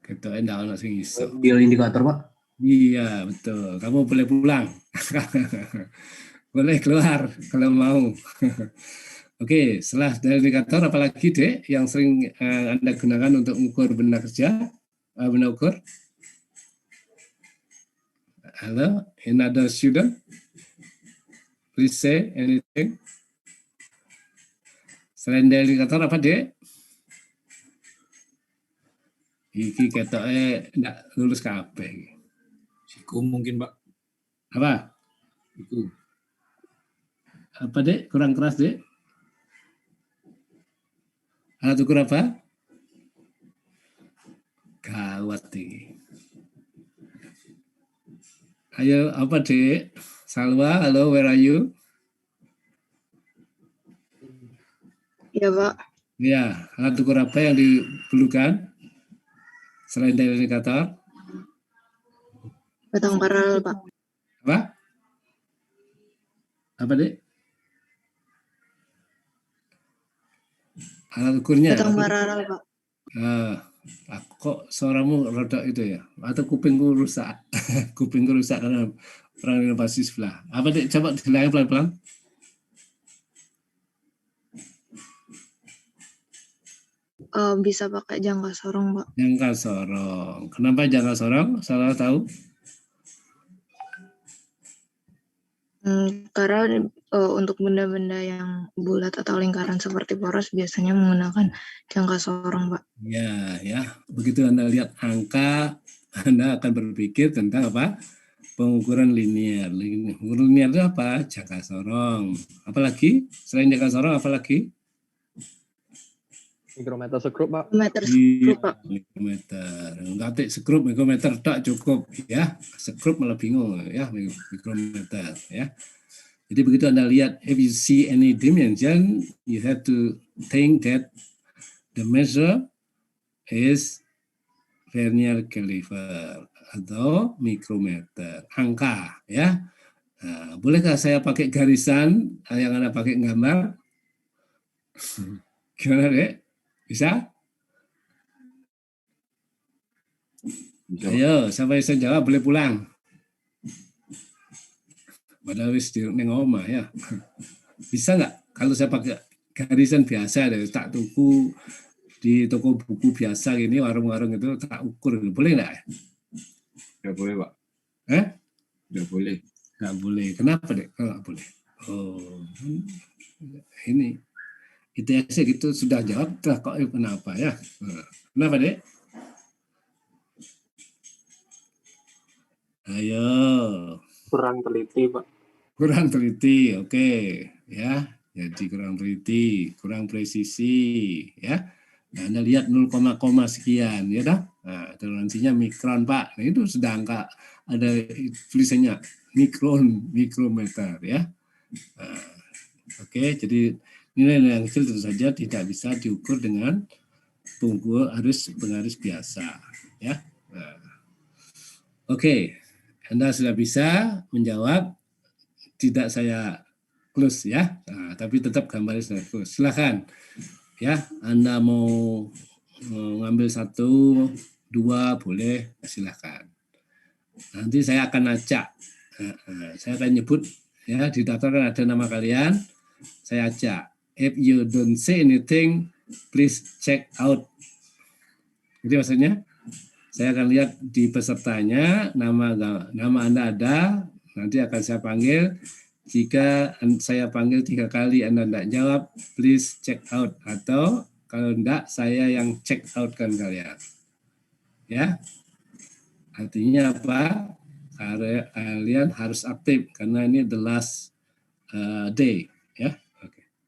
Ketok ndak ono sing iso. Ambil indikator, Pak. Iya, betul. Kamu boleh pulang. Boleh keluar kalau mau. Oke, setelah dari indikator apalagi Dek yang sering Anda gunakan untuk mengukur benda kerja, benda ukur? Halo, another student? Please say anything. Selain dari indikator apa Dek? Iki ketoknya enggak lulus kabeh. Siku mungkin, Pak. Apa? Siku. Apa Dek? Kurang keras Dek? Alat ukur apa? Gawat nih. Ayo, apa Dek? Salwa, halo, where are you? Ya, Pak. Ya, alat ukur apa yang diperlukan? Selain dari indikator? Batang paralel, Pak. Apa? Apa Dek? Alat ukurnya? Batang paralel, Pak. Kok suaramu rodok itu ya? Atau kupingku rusak? Kupingku rusak karena orang inovasi sebelah. Apa Dek? Coba diulangi pelan-pelan. Bisa pakai jangka sorong, Pak. Jangka sorong. Kenapa jangka sorong? Salah tahu? Karena untuk benda-benda yang bulat atau lingkaran seperti poros biasanya menggunakan jangka sorong, Pak. Ya. Begitu Anda lihat angka, Anda akan berpikir tentang apa? Pengukuran linear. Pengukuran linear itu apa? Jangka sorong. Apalagi? Selain jangka sorong, apalagi? Mikrometer sekrup, Pak. Meter sekrup, Pak. Mikrometer. Nanti sekrup mikrometer tak cukup ya. Sekrup malah bingung ya mikrometer ya. Jadi begitu Anda lihat, if you see any dimension, you have to think that the measure is vernier caliper atau mikrometer, angka ya. Nah, bolehkah saya pakai garisan yang Anda pakai gambar? Gimana Dek? Bisa? Ayo, siapa yang bisa jawab boleh pulang. Padahal wis di ning omah ya. Bisa nggak kalau saya pakai garisan biasa deh, tak tuku di toko buku biasa gini, warung-warung itu tak ukur, boleh nggak? Nggak boleh, Pak. Nggak boleh. Nggak boleh. Kenapa Dek? Nggak boleh. Oh, ini ITS gitu sudah jawab, kok kenapa ya? Kenapa Dek? Ayo. Kurang teliti, Pak. Kurang teliti, oke. Ya, jadi kurang teliti, kurang presisi, ya. Nah, Anda lihat 0, sekian, ya dah. Nah, toleransinya mikron, Pak. Nah, itu sudah angka, ada tulisannya mikron, mikrometer, ya. Nah, oke, jadi nilai yang kecil tentu saja tidak bisa diukur dengan pengukur penggaris biasa, ya. Nah, oke, Anda sudah bisa menjawab. Tidak saya close ya, nah, tapi tetap gambarnya sudah close. Silakan ya, Anda mau ngambil 1, 2 boleh, silakan. Nanti saya akan acak, saya akan nyebut ya, di daftar kan ada nama kalian, saya acak. If you don't say anything, please check out. Jadi maksudnya saya akan lihat di pesertanya nama Anda ada, nanti akan saya panggil. Jika saya panggil 3 kali Anda tidak jawab, please check out. Atau kalau tidak, saya yang check out kan kalian. Ya, artinya apa? Kalian harus aktif karena ini the last day. Ya,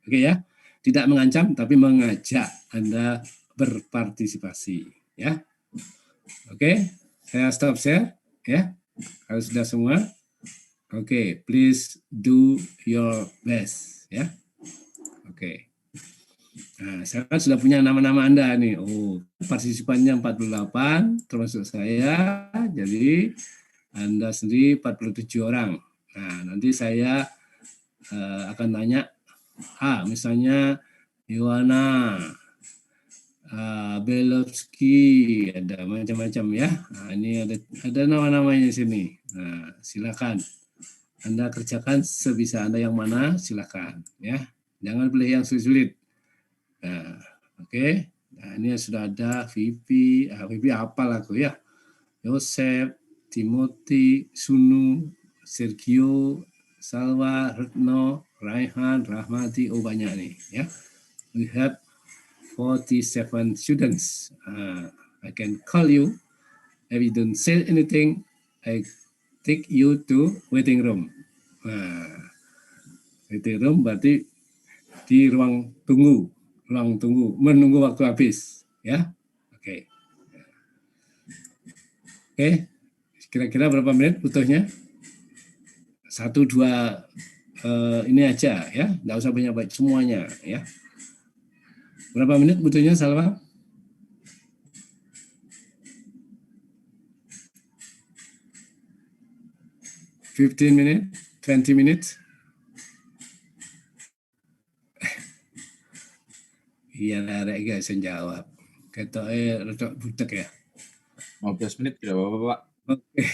oke ya. Tidak mengancam, tapi mengajak Anda berpartisipasi. Ya. Oke, saya stop share ya. Kalau sudah semua, oke, please do your best ya. Oke. Nah, saya kan sudah punya nama-nama Anda nih. Oh, partisipannya 48 termasuk saya. Jadi Anda sendiri 47 orang. Nah, nanti saya akan tanya, misalnya Yohana, Belovski, ada macam-macam ya. Nah, ini ada nama-namanya di sini. Nah, silakan Anda kerjakan sebisa Anda yang mana, silakan ya. Jangan pilih yang sulit-sulit. Nah, oke. Nah, ini sudah ada Vivi. Vivi hafal aku ya. Yosef, Timothy, Sunu, Sergio, Salwa, Retno, Raihan, Rahmati. Oh, banyak nih ya. We have 47 students. I can call you. If you don't say anything, I take you to waiting room. Waiting room berarti di ruang tunggu, menunggu waktu habis, ya. Oke. Oke. Kira-kira berapa menit butuhnya? 1-2 ini aja, ya. Nggak usah banyak semuanya, ya. Berapa menit butuhnya, Salwa? 15 minutes, 20 minutes. Iya, arek gak bisa jawab. Ketoknya rodok budek ya. 15 menit tidak apa-apa, Pak. Oke.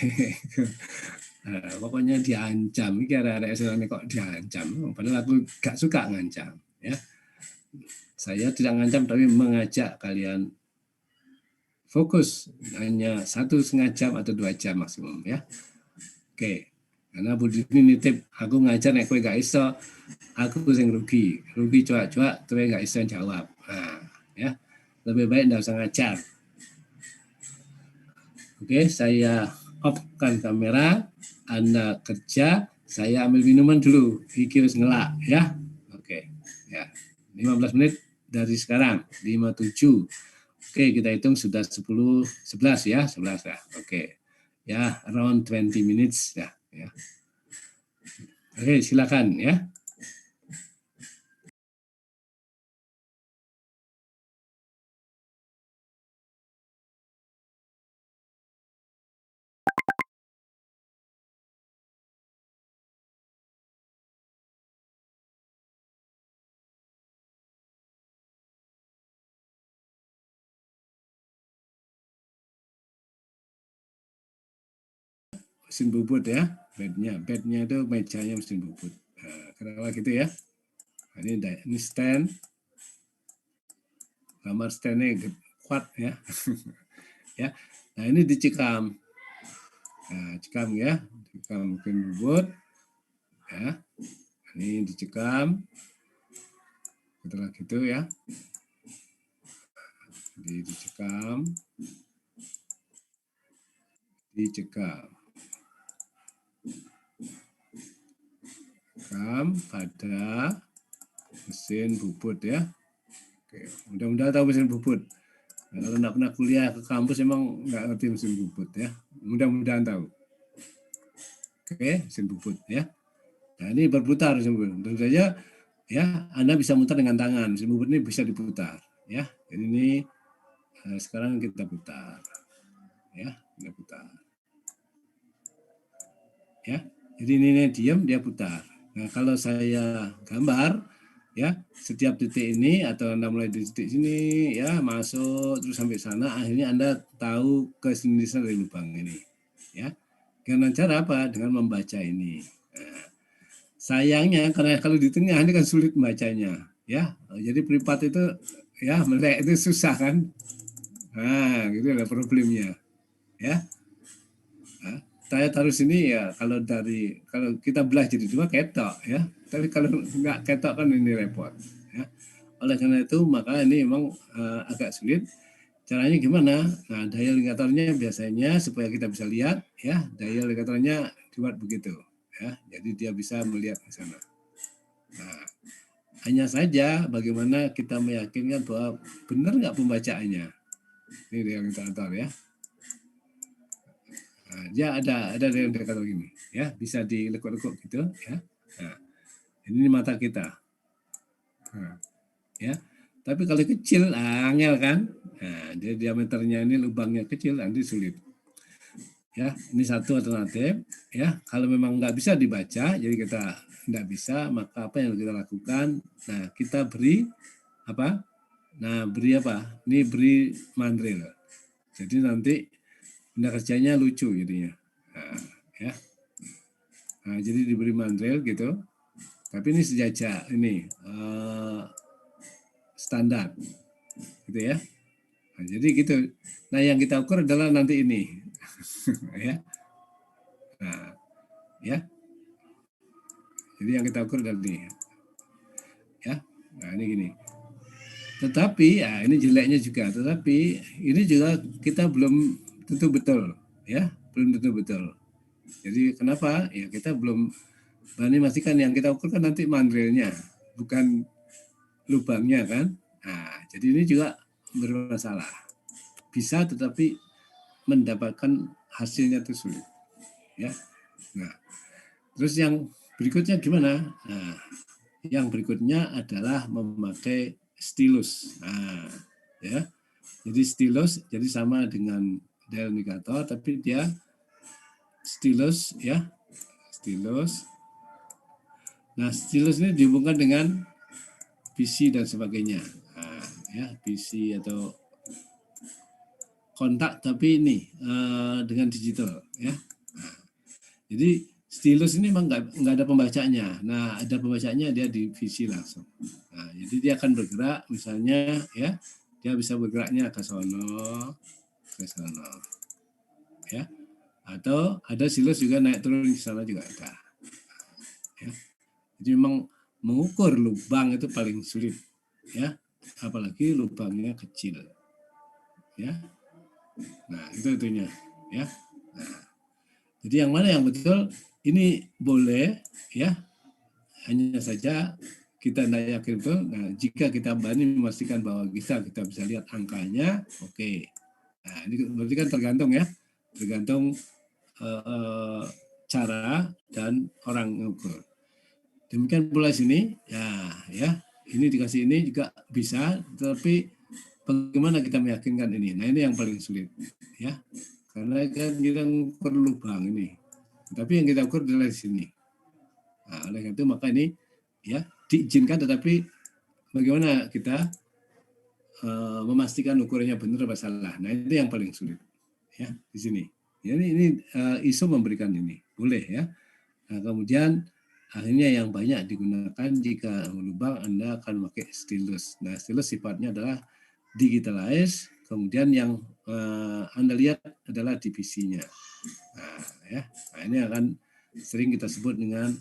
Nah, pokoknya diancam. Ini arek-arek SMA kok diancam. Padahal aku gak suka ngancam. Ya. Saya tidak ngancam, tapi mengajak kalian fokus. Hanya 1,5 jam atau 2 jam maksimum. Ya. Oke. Karena Budi ini nitip, aku ngajar nek kowe gak iso, aku sing rugi cuak-cuak, terus gak iso jawab. Nah, ya lebih baik nggak usah ngajar. Oke, saya off-kan kamera, Anda kerja, saya ambil minuman dulu, iki wis ngelak ya. Oke, ya 15 menit dari sekarang, 57. Oke, kita hitung sudah 11 ya, 11 ya. Oke, ya around 20 minutes ya. Ya. Oke, silakan ya. Mesin bubut ya, bednya itu mejanya mesin bubut. Nah, kenapa gitu ya? Nah, ini stand, gambar standnya kuat ya. Ya, nah ini dicekam, nah, cekam ya, cekam mesin bubut, ya, ini dicekam, setelah gitu ya, dicekam, pada mesin bubut ya. Oke, mudah-mudahan tahu mesin bubut. Nah, kalau nggak pernah kuliah ke kampus emang nggak ngerti mesin bubut ya. Mudah-mudahan tahu. Oke, mesin bubut ya. Nah ini berputar mesin bubut. Tentu saja ya Anda bisa mutar dengan tangan. Mesin bubut ini bisa diputar ya. Jadi ini sekarang kita putar ya, kita putar. Ya, jadi ini diam dia putar. Nah kalau saya gambar ya setiap titik ini atau Anda mulai di titik sini ya masuk terus sampai sana akhirnya Anda tahu kesenirisan dari lubang ini ya. Dengan cara apa? Dengan membaca ini. Nah, sayangnya karena kalau di tengah ini kan sulit membacanya ya. Jadi privat itu ya melek itu susah kan. Nah gitu ada problemnya ya. Nah, saya taruh sini ya kalau kita belah jadi 2 ketok ya. Tapi kalau nggak ketok kan ini repot ya. Oleh karena itu maka ini memang agak sulit. Caranya gimana? Nah, dial indikatornya biasanya supaya kita bisa lihat ya, dial indikatornya dibuat begitu ya. Jadi dia bisa melihat ke sana. Nah, hanya saja bagaimana kita meyakinkan bahwa benar nggak pembacaannya. Ini dial indikator ya. Nah, dia ada dial indikator gini ya, bisa dilekuk-lekuk gitu ya. Nah, ini mata kita. Nah, ya. Tapi kalau kecil, angel kan. Nah, dia diameternya ini lubangnya kecil, nanti sulit. Ya, ini satu alternatif. Ya, kalau memang nggak bisa dibaca, jadi kita nggak bisa, maka apa yang kita lakukan? Nah, kita beri apa? Nah, beri apa? Ini beri mandril. Jadi nanti benda kerjanya lucu jadinya. Nah, ya. Nah, jadi diberi mandril gitu. Tapi ini sejajar, ini standar, gitu ya. Nah, jadi gitu. Nah, yang kita ukur adalah nanti ini, ya. Nah, ya. Jadi yang kita ukur adalah ini, ya. Nah, ini gini. Tetapi, ya ini jeleknya juga. Tetapi ini juga kita belum tentu betul, ya, belum tentu betul. Jadi kenapa? Ya kita belum berani memastikan yang kita ukur kan nanti mandrilnya, bukan lubangnya kan. Nah, jadi ini juga bermasalah. Bisa tetapi mendapatkan hasilnya itu sulit. Ya. Nah, terus yang berikutnya gimana? Nah, yang berikutnya adalah memakai stilus. Nah, ya. Jadi stilus jadi sama dengan dial indikator tapi dia stilus ya. Stilus. Nah, stilus ini dihubungkan dengan PC dan sebagainya. Nah, ya, PC atau kontak tapi ini dengan digital ya. Nah, jadi stilus ini memang nggak ada pembacanya. Nah, ada pembacanya dia di PC langsung. Nah, jadi dia akan bergerak misalnya ya, dia bisa bergeraknya ke sono, ya. Atau ada stilus juga naik turun di sana juga ada. Ya. Jadi memang mengukur lubang itu paling sulit ya, apalagi lubangnya kecil. Ya. Nah, itu itunya ya. Nah, jadi yang mana yang betul ini boleh ya, hanya saja kita tidak yakin betul. Nah, jika kita berani memastikan bahwa kita bisa lihat angkanya, oke. Nah, ini berarti kan tergantung ya, tergantung cara dan orang mengukur. Demikian pula sini, ya, ini dikasih ini juga bisa, tapi bagaimana kita meyakinkan ini? Nah, ini yang paling sulit, ya, karena kan kita perlu lubang ini, tapi yang kita ukur adalah di sini. Nah, oleh karena itu maka ini, ya, diizinkan, tetapi bagaimana kita memastikan ukurannya benar atau salah? Nah, itu yang paling sulit, ya, di sini. Ya, ini ISO memberikan ini, boleh ya. Nah, kemudian akhirnya yang banyak digunakan jika lubang Anda akan pakai stilus. Nah, stilus sifatnya adalah digitalize, kemudian yang Anda lihat adalah divisinya. Nah, ya. Nah, ini akan sering kita sebut dengan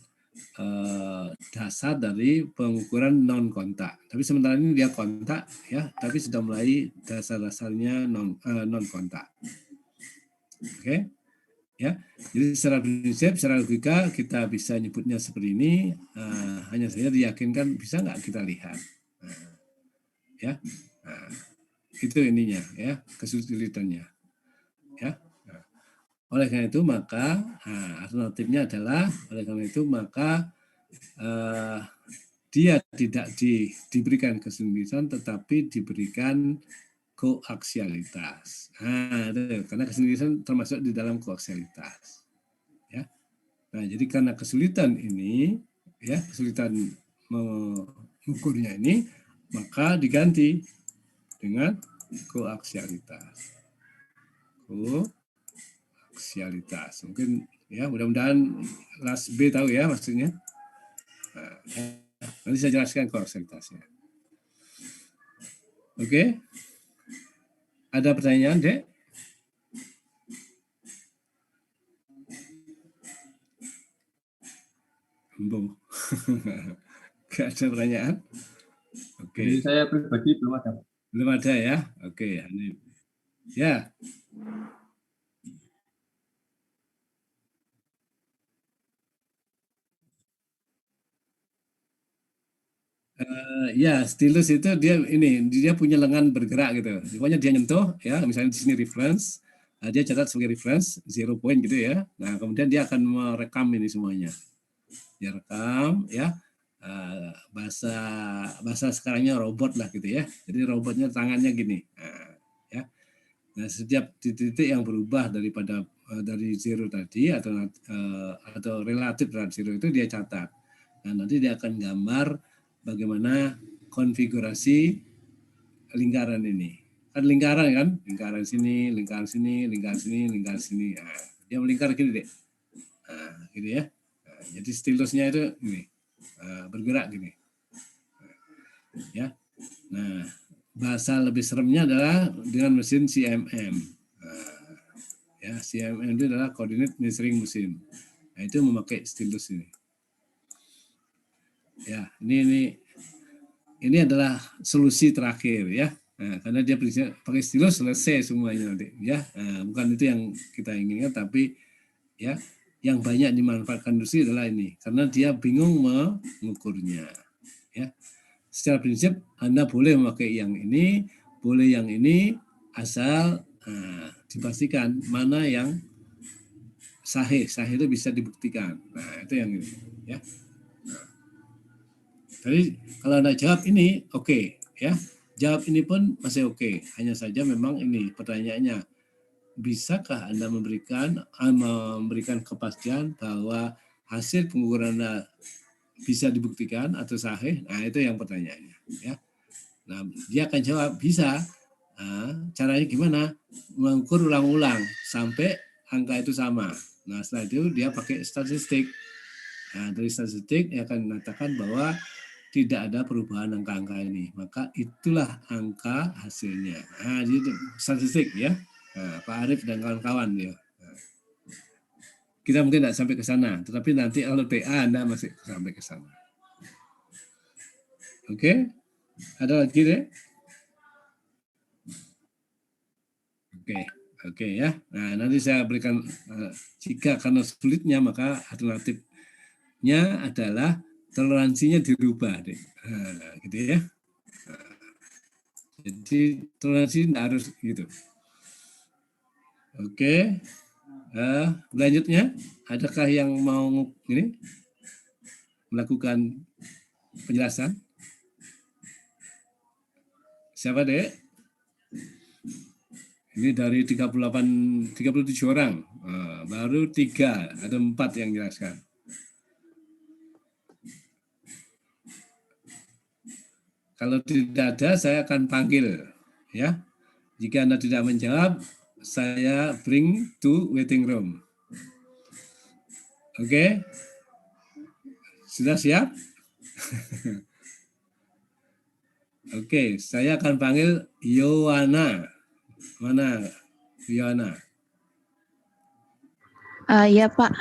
dasar dari pengukuran non kontak. Tapi sementara ini dia kontak ya, tapi sudah mulai dasar-dasarnya non kontak. Oke. Ya, jadi secara prinsip, secara logika kita bisa nyebutnya seperti ini. Hanya saja diyakinkan bisa nggak kita lihat, ya. Itu ininya, ya, kesulitannya, ya. Oleh karena itu maka alternatifnya adalah, oleh karena itu maka dia tidak diberikan kesulitan, tetapi diberikan koaksialitas. Nah, karena kesulitan termasuk di dalam koaksialitas. Ya. Nah, jadi karena kesulitan ini, ya, kesulitan mengukurnya ini, maka diganti dengan koaksialitas. Koaksialitas. Mungkin ya, mudah-mudahan Las B tahu ya maksudnya. Nah, nanti saya jelaskan koaksialitasnya. Oke. Ada pertanyaan, Dek? Belum. Gak ada pertanyaan? Oke. Jadi saya pribadi belum ada. Belum ada ya? Oke, Hanif. Ya. Ya, stilus itu dia punya lengan bergerak gitu. Pokoknya dia nyentuh ya, misalnya di sini reference, dia catat sebagai reference 0 point gitu ya. Nah, kemudian dia akan merekam ini semuanya. Dia rekam ya. Bahasa sekarangnya robot lah gitu ya. Jadi robotnya tangannya gini. Ya. Nah, setiap titik yang berubah dari 0 tadi atau relatif terhadap 0 itu dia catat. Nah, nanti dia akan gambar bagaimana konfigurasi lingkaran ini. Kan lingkaran kan, lingkaran sini, lingkaran sini, lingkaran sini, lingkaran sini. Nah, dia melingkar gini deh. Nah, gini ya. Nah, jadi stilusnya itu ini bergerak gini. Ya. Nah, bahasa lebih seremnya adalah dengan mesin CMM. Nah, ya, CMM itu adalah Coordinate Measuring Machine. Nah, itu memakai stilus ini. Ya, ini adalah solusi terakhir ya. Nah, karena dia pakai stilus selesai semuanya nanti ya. Nah, bukan itu yang kita inginkan, tapi ya yang banyak dimanfaatkan industri adalah ini karena dia bingung mengukurnya ya. Secara prinsip Anda boleh memakai yang ini, boleh yang ini, asal dipastikan mana yang sahih itu bisa dibuktikan. Nah, itu yang ini ya. Jadi kalau Anda jawab ini oke, ya. Jawab ini pun masih oke. Hanya saja memang ini pertanyaannya, bisakah Anda memberikan kepastian bahwa hasil pengukuran Anda bisa dibuktikan atau sahih? Nah, itu yang pertanyaannya, ya. Nah, dia akan jawab bisa. Nah, caranya gimana? Mengukur ulang-ulang sampai angka itu sama. Nah, setelah itu dia pakai statistik. Nah, dari statistik dia akan mengatakan bahwa tidak ada perubahan angka-angka ini. Maka itulah angka hasilnya. Nah, itu statistik ya. Nah, Pak Arief dan kawan-kawan ya. Nah, kita mungkin tidak sampai ke sana, tetapi nanti kalau TA Anda masih sampai ke sana. Oke? Ada lagi deh? Oke ya. Nah, nanti saya berikan jika karena sulitnya maka alternatifnya adalah toleransinya dirubah deh. Nah, gitu ya. Nah, jadi toleransi tidak harus gitu. Oke. Selanjutnya, adakah yang mau ini melakukan penjelasan? Siapa deh? Ini dari 37 orang, baru 3, ada 4 yang jelaskan. Kalau tidak ada, saya akan panggil, ya. Jika Anda tidak menjawab, saya bring to waiting room. Oke, sudah siap? Oke, saya akan panggil Yowana. Mana Yowana? Iya Pak.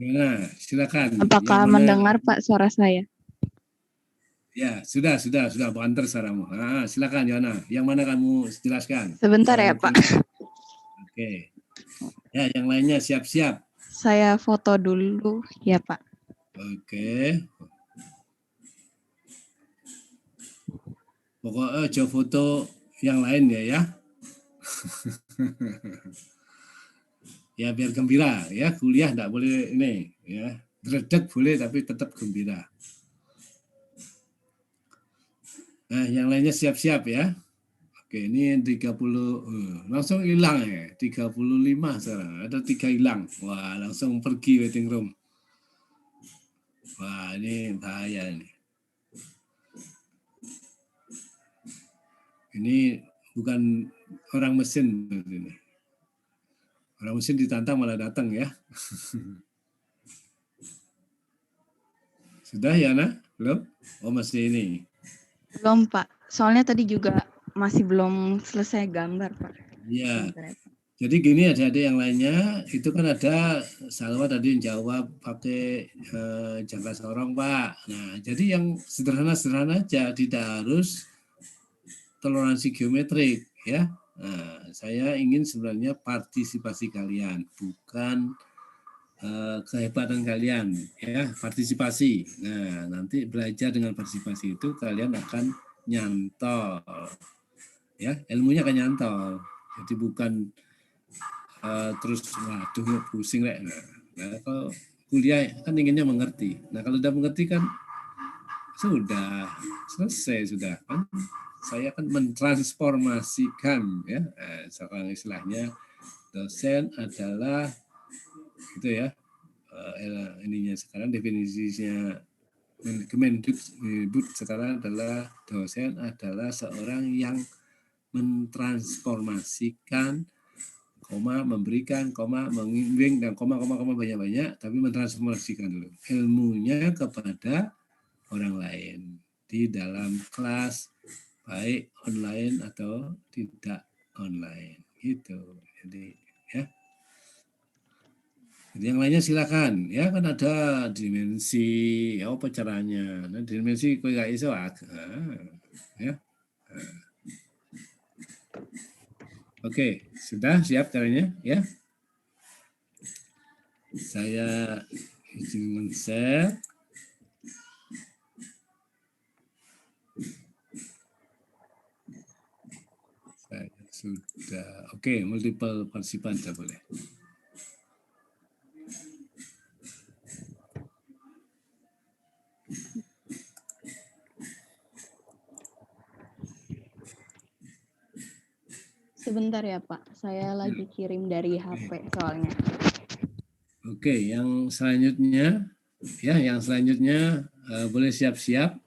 Yowana, silakan. Apakah mendengar Pak suara saya? Ya, sudah banter suaramu. Silakan Yowana. Yang mana kamu jelaskan? Sebentar ya Pak. Oke. Ya, yang lainnya siap-siap. Saya foto dulu ya Pak. Oke. Pokoknya coba foto yang lain ya. Ya biar gembira ya, kuliah enggak boleh ini ya. Dredeg boleh tapi tetap gembira. Nah, yang lainnya siap-siap ya. Oke, ini 30 langsung hilang ya. 35 sekarang. Ada 3 hilang. Wah, langsung pergi waiting room. Wah, ini bahaya ini. Ini bukan orang mesin ini. Orang mesin ditantang malah datang ya. Sudah ya, Ana? Belum? Oh, masih ini. Belum Pak. Soalnya tadi juga masih belum selesai gambar Pak. Iya. Jadi gini adik-adik yang lainnya, itu kan ada Salwa tadi yang jawab pakai jangka sorong Pak. Nah, jadi yang sederhana-sederhana aja, tidak harus toleransi geometrik ya. Nah, saya ingin sebenarnya partisipasi kalian, bukan kehebatan kalian ya, partisipasi. Nah, nanti belajar dengan partisipasi itu kalian akan nyantol ya, ilmunya akan nyantol. Jadi bukan terus waduh pusing lah. Nah, kalau kuliah kan inginnya mengerti. Nah, kalau udah mengerti kan sudah selesai sudah kan. Saya akan mentransformasikan ya, sekarang istilahnya dosen adalah itu ya, ininya sekarang definisinya Kemendikbud sekarang adalah dosen adalah seorang yang mentransformasikan, memberikan, membimbing, dan banyak-banyak, tapi mentransformasikan dulu ilmunya kepada orang lain di dalam kelas, baik online atau tidak online. Gitu. Jadi, ya. Jadi yang lainnya silakan. Ya kan ada dimensi, apa caranya? Nah, dimensi kok nggak iso ya. Oke, sudah siap caranya ya. Saya izin men-share. Saya sudah. Oke, multiple partisipan sudah boleh. Sebentar ya Pak, saya lagi kirim dari HP soalnya. Oke, yang selanjutnya boleh siap-siap.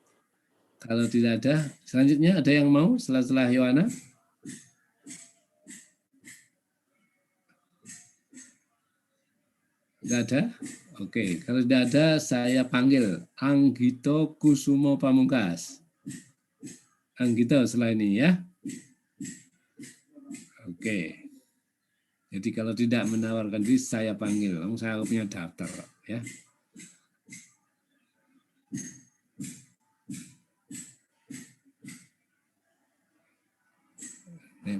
Kalau tidak ada, selanjutnya ada yang mau setelah Yohana? Tidak ada? Oke, kalau tidak ada saya panggil Anggito Kusumo Pamungkas. Anggito setelah ini ya. Oke. Jadi kalau tidak menawarkan diri saya panggil, saya punya daftar ya.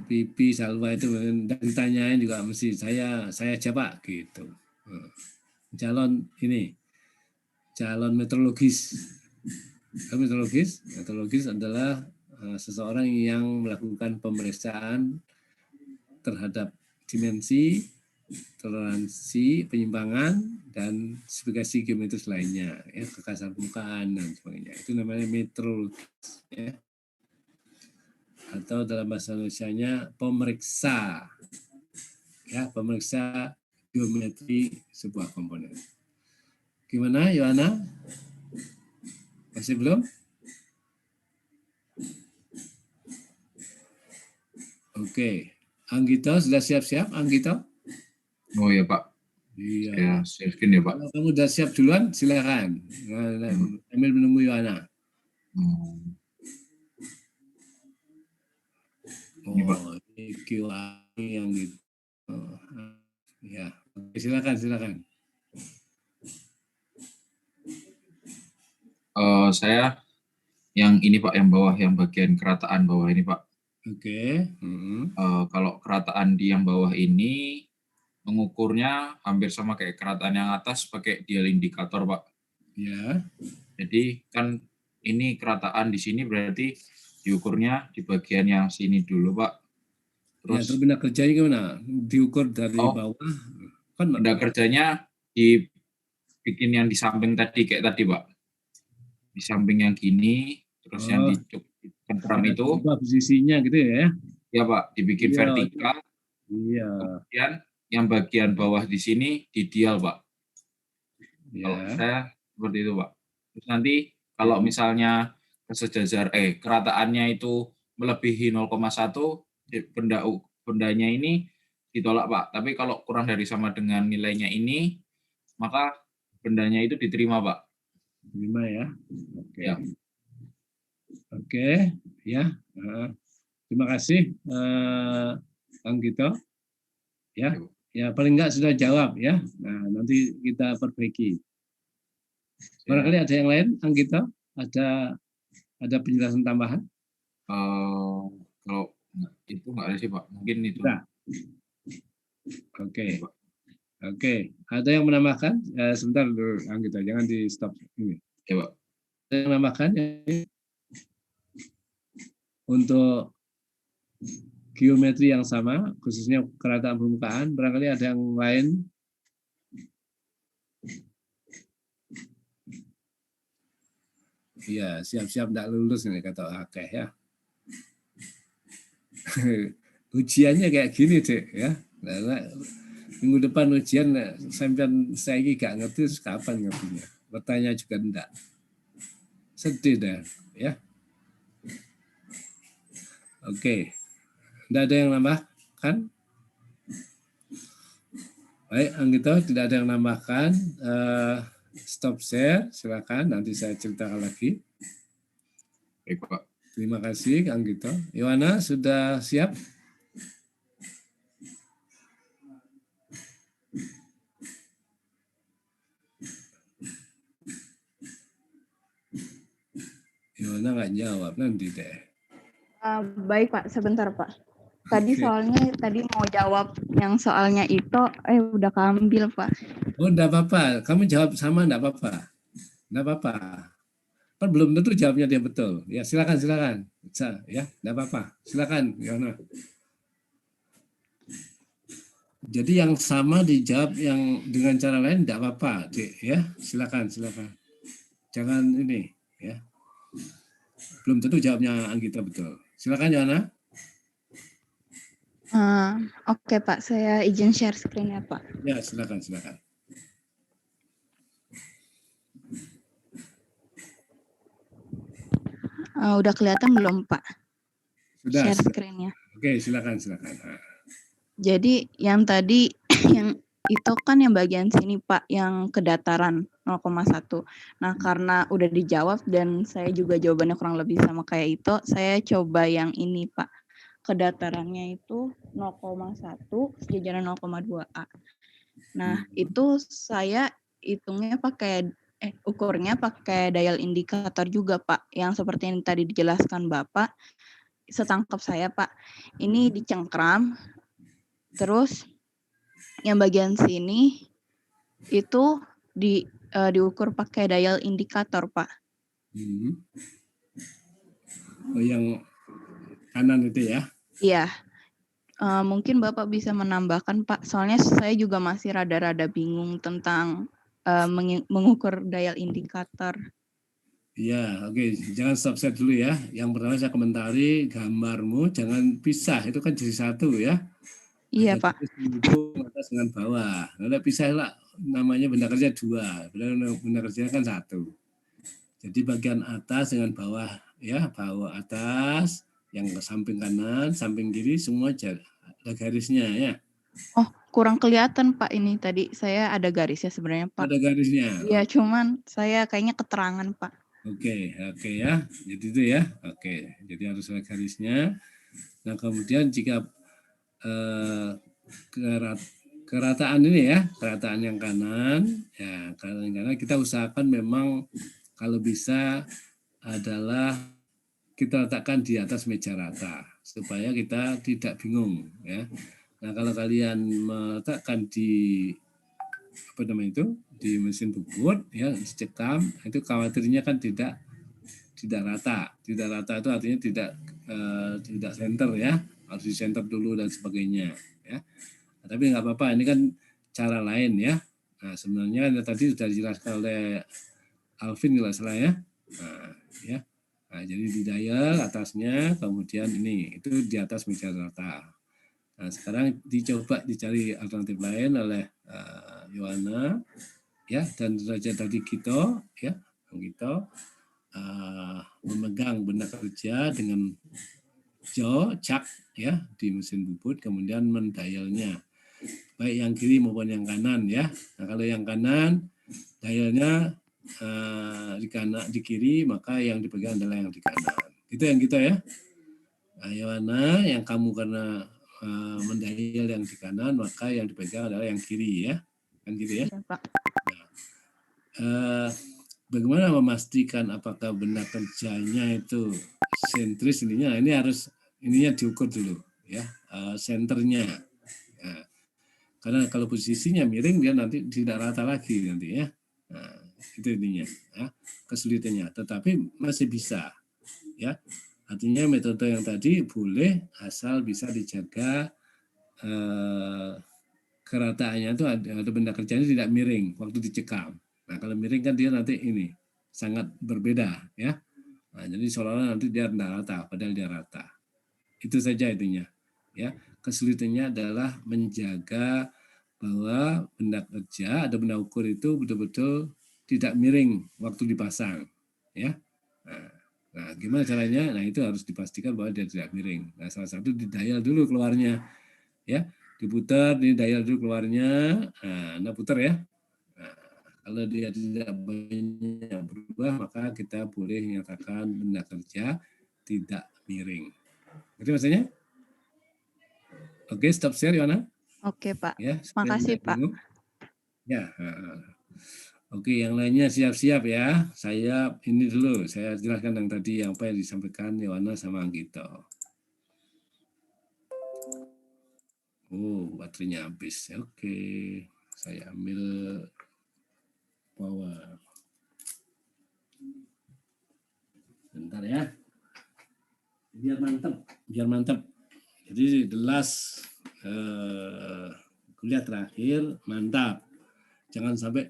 Pipi Salwa itu ditanyain juga mesti saya jawab gitu. Calon meteorologis. Meteorologis adalah seseorang yang melakukan pemeriksaan terhadap dimensi, toleransi, penyimpangan, dan spesifikasi geometris lainnya, ya, kekasar permukaan dan sebagainya. Itu namanya meteorologis, ya. Atau dalam bahasa Indonesianya pemeriksa, ya, pemeriksa geometri sebuah komponen. Gimana, Yohana? Masih belum? Oke. Anggito sudah siap-siap, Anggito? Oh ya Pak. Iya. Saya siapin ya Pak. Kalau kamu sudah siap duluan, silakan. Sambil menunggu Yohana. Ini, Pak. Ini QR yang gitu. Ya, silakan. Saya yang ini Pak, yang bawah, yang bagian kerataan bawah ini Pak. Oke. Kalau kerataan di yang bawah ini mengukurnya hampir sama kayak kerataan yang atas pakai dial indikator Pak. Ya. Jadi kan ini kerataan di sini berarti diukurnya di bagian yang sini dulu Pak. Terus benda kerjanya gimana? Diukur dari bawah? Kan benda kerjanya dibikin yang di samping tadi kayak tadi Pak. Di samping yang gini, terus yang di cengkram itu. Posisinya gitu ya? Ya Pak, dibikin vertikal. Iya. Kemudian yang bagian bawah di sini di dial Pak. Ya. Kalau saya seperti itu Pak. Terus nanti kalau misalnya kerataannya itu melebihi 0,1, bendanya ini ditolak Pak. Tapi kalau kurang dari sama dengan nilainya ini, maka bendanya itu diterima Pak. Terima ya. Oke. Ya. Oke, ya. Terima kasih, Anggito. Ya paling enggak sudah jawab ya. Nah, nanti kita perbaiki. Barangkali ada yang lain, Anggito? Ada penjelasan tambahan? Kalau itu nggak ada sih Pak. Mungkin itu. Nah. Oke. Ada yang menambahkan? Sebentar dulu, Anggito, jangan di stop ini. Ya Pak. Ada yang menambahkan untuk geometri yang sama, khususnya kerataan permukaan, barangkali ada yang lain. Iya, siap-siap tidak lulus nih kata Akeh ya. Ujiannya kayak gini Cek ya. Minggu depan ujian sampai saya ini gak ngerti, terus kapan ngertinya? Bertanya juga enggak. Sedih deh, ya. Oke. Tidak ada yang nambahkan? Baik, Anggito, tidak ada yang nambahkan. Stop share, silakan. Nanti saya ceritakan lagi. Baik, Pak. Terima kasih, Anggito. Yohana, sudah siap? Yohana nggak jawab, nanti deh. Baik Pak, sebentar Pak. Tadi Oke. soalnya tadi mau jawab yang soalnya itu, udah keambil Pak. Oh, enggak apa-apa. Kamu jawab sama enggak apa-apa. Enggak apa-apa. Kan belum tentu jawabnya dia betul. Ya, silakan. Ya, enggak apa-apa. Silakan, Yohana. Jadi yang sama dijawab yang dengan cara lain enggak apa-apa, Dek, ya. Silakan. Jangan ini, ya. Belum tentu jawabnya Anggita betul. Silakan, Yohana. Oke Pak, saya izin share screen ya Pak. Ya, silakan. Udah kelihatan belum Pak? Sudah. Share screen-nya. Oke, silakan. Jadi yang tadi yang itu kan yang bagian sini Pak, yang kedataran 0,1. Nah karena udah dijawab dan saya juga jawabannya kurang lebih sama kayak itu, saya coba yang ini Pak. Kedatarannya itu 0,1 sejajaran 0,2A. Nah itu saya hitungnya pakai ukurnya pakai dial indikator juga Pak, yang seperti yang tadi dijelaskan Bapak. Setangkap saya Pak, ini dicengkram, terus yang bagian sini itu diukur pakai dial indikator Pak. Oh, yang kanan itu ya? Iya. Mungkin Bapak bisa menambahkan Pak, soalnya saya juga masih rada-rada bingung tentang mengukur dial indikator. Iya, oke. Jangan stop share dulu ya. Yang pertama saya komentari gambarmu jangan pisah, itu kan jadi satu ya. Iya Ada Pak. atas dengan bawah. Ada pisah lah, namanya benda kerja 2. Benda kerja kan 1. Jadi bagian atas dengan bawah ya, bawah atas, yang ke samping kanan, samping kiri semua ada garisnya ya. Oh, kurang kelihatan Pak ini tadi. Saya ada garisnya sebenarnya Pak. Ada garisnya. Iya, cuman saya kayaknya keterangan Pak. Oke ya. Jadi itu ya. Oke, jadi harus ada garisnya. Nah, kemudian jika kerataan ini ya, kerataan yang kanan, ya kerataan yang kanan kita usahakan memang kalau bisa adalah kita letakkan di atas meja rata supaya kita tidak bingung ya. Nah, kalau kalian meletakkan di di mesin bubut ya, dicekam, itu khawatirnya kan tidak rata. Tidak rata itu artinya tidak center ya, harus di center dulu dan sebagainya ya. Nah, tapi nggak apa-apa, ini kan cara lain ya. Nah, sebenarnya tadi sudah dijelaskan oleh Alvin kalau salah ya. Nah, jadi di dial atasnya, kemudian ini itu di atas meja rata. Nah, sekarang dicoba dicari alternatif lain oleh Yohana ya, dan derajat tadi kita memegang benda kerja dengan cak ya di mesin bubut, kemudian mendialnya baik yang kiri maupun yang kanan ya. Nah, kalau yang kanan dialnya di kiri, maka yang dipegang adalah yang di kanan. Itu yang kita ya. Nah, Yohana, yang kamu karena mendial yang di kanan, maka yang dipegang adalah yang kiri ya. Kan gitu ya. Iya, Pak. Nah, bagaimana memastikan apakah benda kerjanya itu sentris ininya? Ini harus diukur dulu ya, senternya. Ya. Karena kalau posisinya miring dia nanti tidak rata lagi nanti ya. Nah, itu intinya ya, kesulitannya. Tetapi masih bisa ya. Artinya metode yang tadi boleh asal bisa dijaga kerataannya itu ada benda kerjanya tidak miring waktu dicekam. Nah, kalau miring kan dia nanti ini sangat berbeda ya. Nah, jadi seolah-olah nanti dia tidak rata, padahal dia rata. Itu saja intinya. Ya, kesulitannya adalah menjaga bahwa benda kerja, ada benda ukur itu betul-betul tidak miring waktu dipasang. Ya. Nah, gimana caranya? Nah, itu harus dipastikan bahwa dia tidak miring. Nah, salah satu didial dulu keluarnya, ya, diputar, didial dulu keluarnya. Nah, Anda putar ya. Nah, kalau dia tidak banyak berubah, maka kita boleh menyatakan benda kerja tidak miring. Ngerti maksudnya? Oke, stop share, Yohana. Oke, Pak. Ya, supaya Makasih, tidak Pak. bingung. Ya. Oke, yang lainnya siap-siap ya. Saya ini dulu, saya jelaskan yang tadi apa yang disampaikan Yohana sama Anggito. Oh, baterainya habis. Oke, saya ambil power. Bentar ya. Biar mantap. Jadi the last kuliah terakhir mantap. Jangan sampai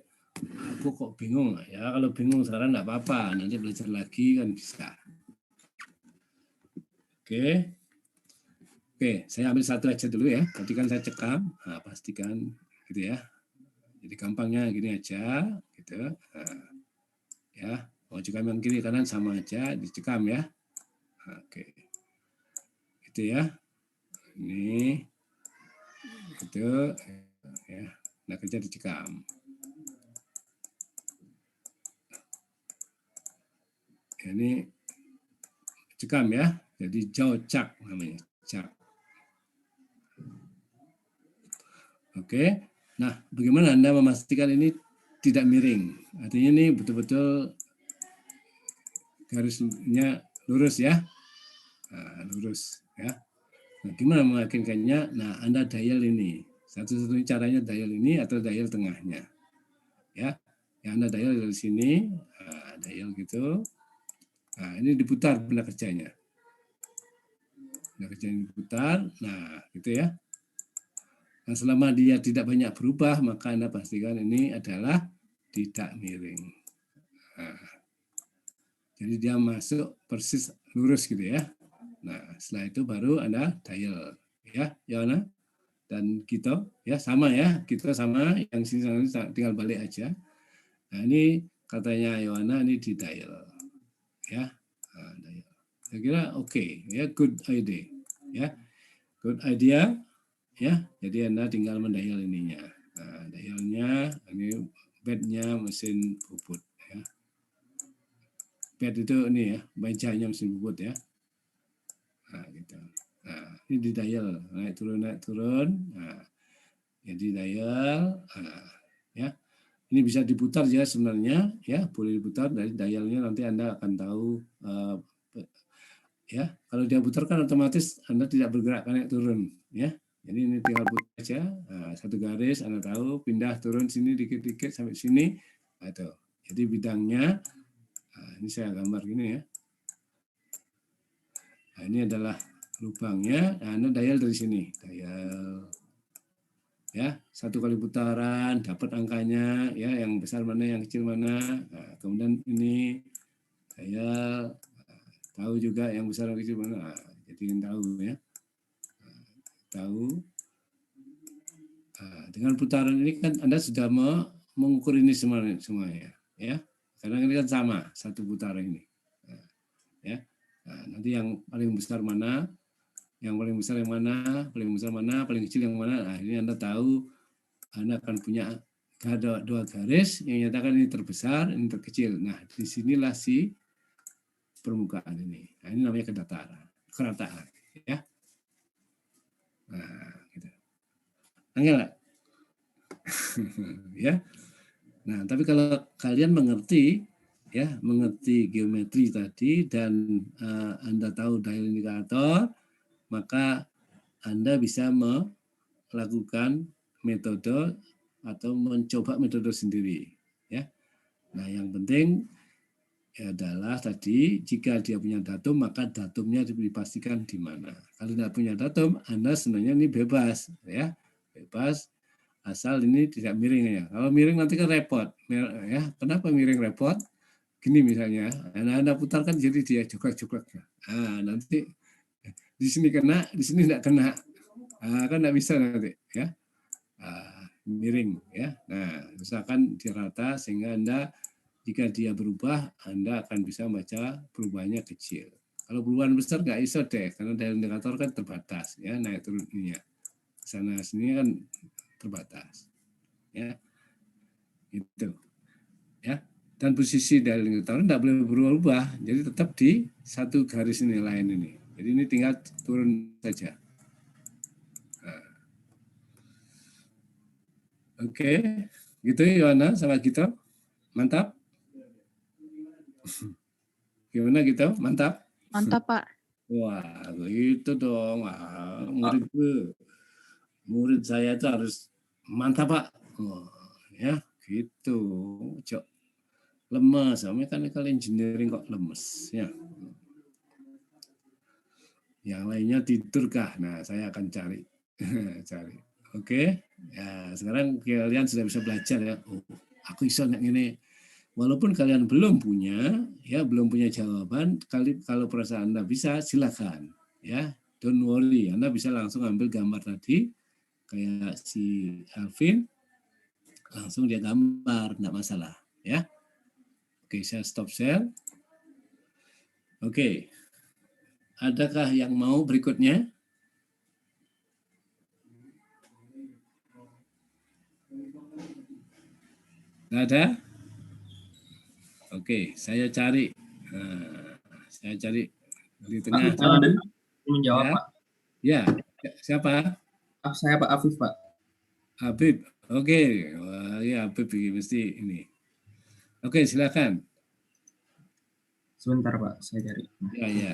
aku kok bingung ya. Kalau bingung sekarang enggak apa-apa, nanti belajar lagi kan bisa. Oke, saya ambil satu aja dulu ya. Tadi kan saya cekam, nah, pastikan gitu ya. Jadi gampangnya gini aja, gitu. Nah, ya, mau cekam yang kiri kanan sama aja, dicekam ya. Oke, gitu ya. Ini, gitu, ya. Nah, kerja dicekam. Ini cekam ya. Jadi jaucak namanya, cak. Oke. Nah, bagaimana Anda memastikan ini tidak miring? Artinya ini betul-betul garisnya lurus ya. Nah, lurus ya. Nah, gimana meyakinkannya? Nah, Anda dial ini. Satu-satunya caranya dial ini atau dial tengahnya. Ya. Yang Anda dial dari sini, nah, dial gitu. Nah, ini diputar benda kerjanya. Benda kerjanya diputar. Nah, gitu ya. Nah, selama dia tidak banyak berubah, maka Anda pastikan ini adalah tidak miring. Nah, jadi dia masuk persis lurus gitu ya. Nah, setelah itu baru Anda dial. Ya, Yohana dan kita ya sama ya. Kita sama, yang sini tinggal balik aja. Nah, ini katanya Yohana ini di dial. Ya, nah, dial. Saya kira oke, ya, good idea. Ya, good idea. Ya, jadi Anda tinggal mendial ininya. Nah, dialnya ini bednya mesin bubut ya. Bed itu ini ya, mejanya mesin bubut ya. Nah, gitu. Nah, ini di dial, naik turun. Nah, jadi dial, nah, ya. Ini bisa diputar ya sebenarnya, ya, boleh diputar dari dialnya nanti Anda akan tahu ya. Kalau dia putar kan otomatis Anda tidak bergerak naik turun, ya. Jadi ini tinggal putar aja, nah, satu garis Anda tahu, pindah turun sini dikit-dikit sampai sini, nah, itu. Jadi bidangnya, nah, ini saya gambar gini ya. Nah, ini adalah lubangnya, nah, Anda dial dari sini, dial, ya, satu kali putaran dapat angkanya, ya, yang besar mana, yang kecil mana, nah, kemudian ini dial, nah, tahu juga yang besar yang kecil mana, nah, jadi ingin tahu ya. Tahu dengan putaran ini kan Anda sudah mengukur ini semuanya ya, karena ini kan sama satu putaran ini ya. Nah, nanti yang paling besar mana, yang paling besar yang mana, paling besar mana, paling kecil yang mana. Nah, ini Anda tahu Anda akan punya dua garis yang nyatakan ini terbesar, ini terkecil. Nah, disinilah si permukaan ini. Nah, ini namanya kerataan ya. Nah, gitu. Angel nggak? Ya. Nah, tapi kalau kalian mengerti ya, mengerti geometri tadi dan Anda tahu dial indikator, maka Anda bisa melakukan metode atau mencoba metode sendiri ya. Nah, yang penting adalah tadi jika dia punya datum maka datumnya dipastikan di mana. Kalau tidak punya datum, Anda sebenarnya ini bebas ya. Bebas asal ini tidak miring ya. Kalau miring nanti kan repot ya. Kenapa miring repot? Gini misalnya, Anda putarkan jadi dia joglak-joglak. Nah, nanti di sini kena, di sini tidak kena. Nah, kan tidak bisa nanti ya. Miring ya. Nah, usahakan dirata sehingga Anda Jika dia berubah, Anda akan bisa baca perubahannya kecil. Kalau perubahan besar nggak iso deh, karena dial indikator kan terbatas, ya naik turunnya. Sana sini kan terbatas, ya itu, ya. Dan posisi dial indikator tidak boleh berubah, jadi tetap di satu garis ini lain ini. Jadi ini tinggal turun saja. Nah. Oke, gitu Yohana sama kita, mantap. Gimana gitu? Mantap? Mantap, Pak. Wah, itu dong. Wah, murid saya itu harus mantap, Pak. Oh, ya, gitu. Cok. Lemes, mechanical engineering kok lemes, ya. Yang lainnya tidur kah? Nah, saya akan cari. Cari. Oke. Ya, sekarang kalian sudah bisa belajar ya. Oh, aku iso nek ngene. Walaupun kalian belum punya, ya belum punya jawaban, kalau perasaan Anda bisa, silakan, ya, don't worry, Anda bisa langsung ambil gambar tadi, kayak si Alvin, langsung dia gambar, enggak masalah, ya. Oke, saya stop share. Oke, adakah yang mau berikutnya? Nggak ada? Oke, saya cari. Nah, saya cari di tengah. Menjawab, Ya, Pak. ya. Siapa? Saya Pak Afif, Pak. Habib. Oke. Wah, ya Habib mesti ini. Oke, silakan. Sebentar, Pak, saya cari. Ya, ya.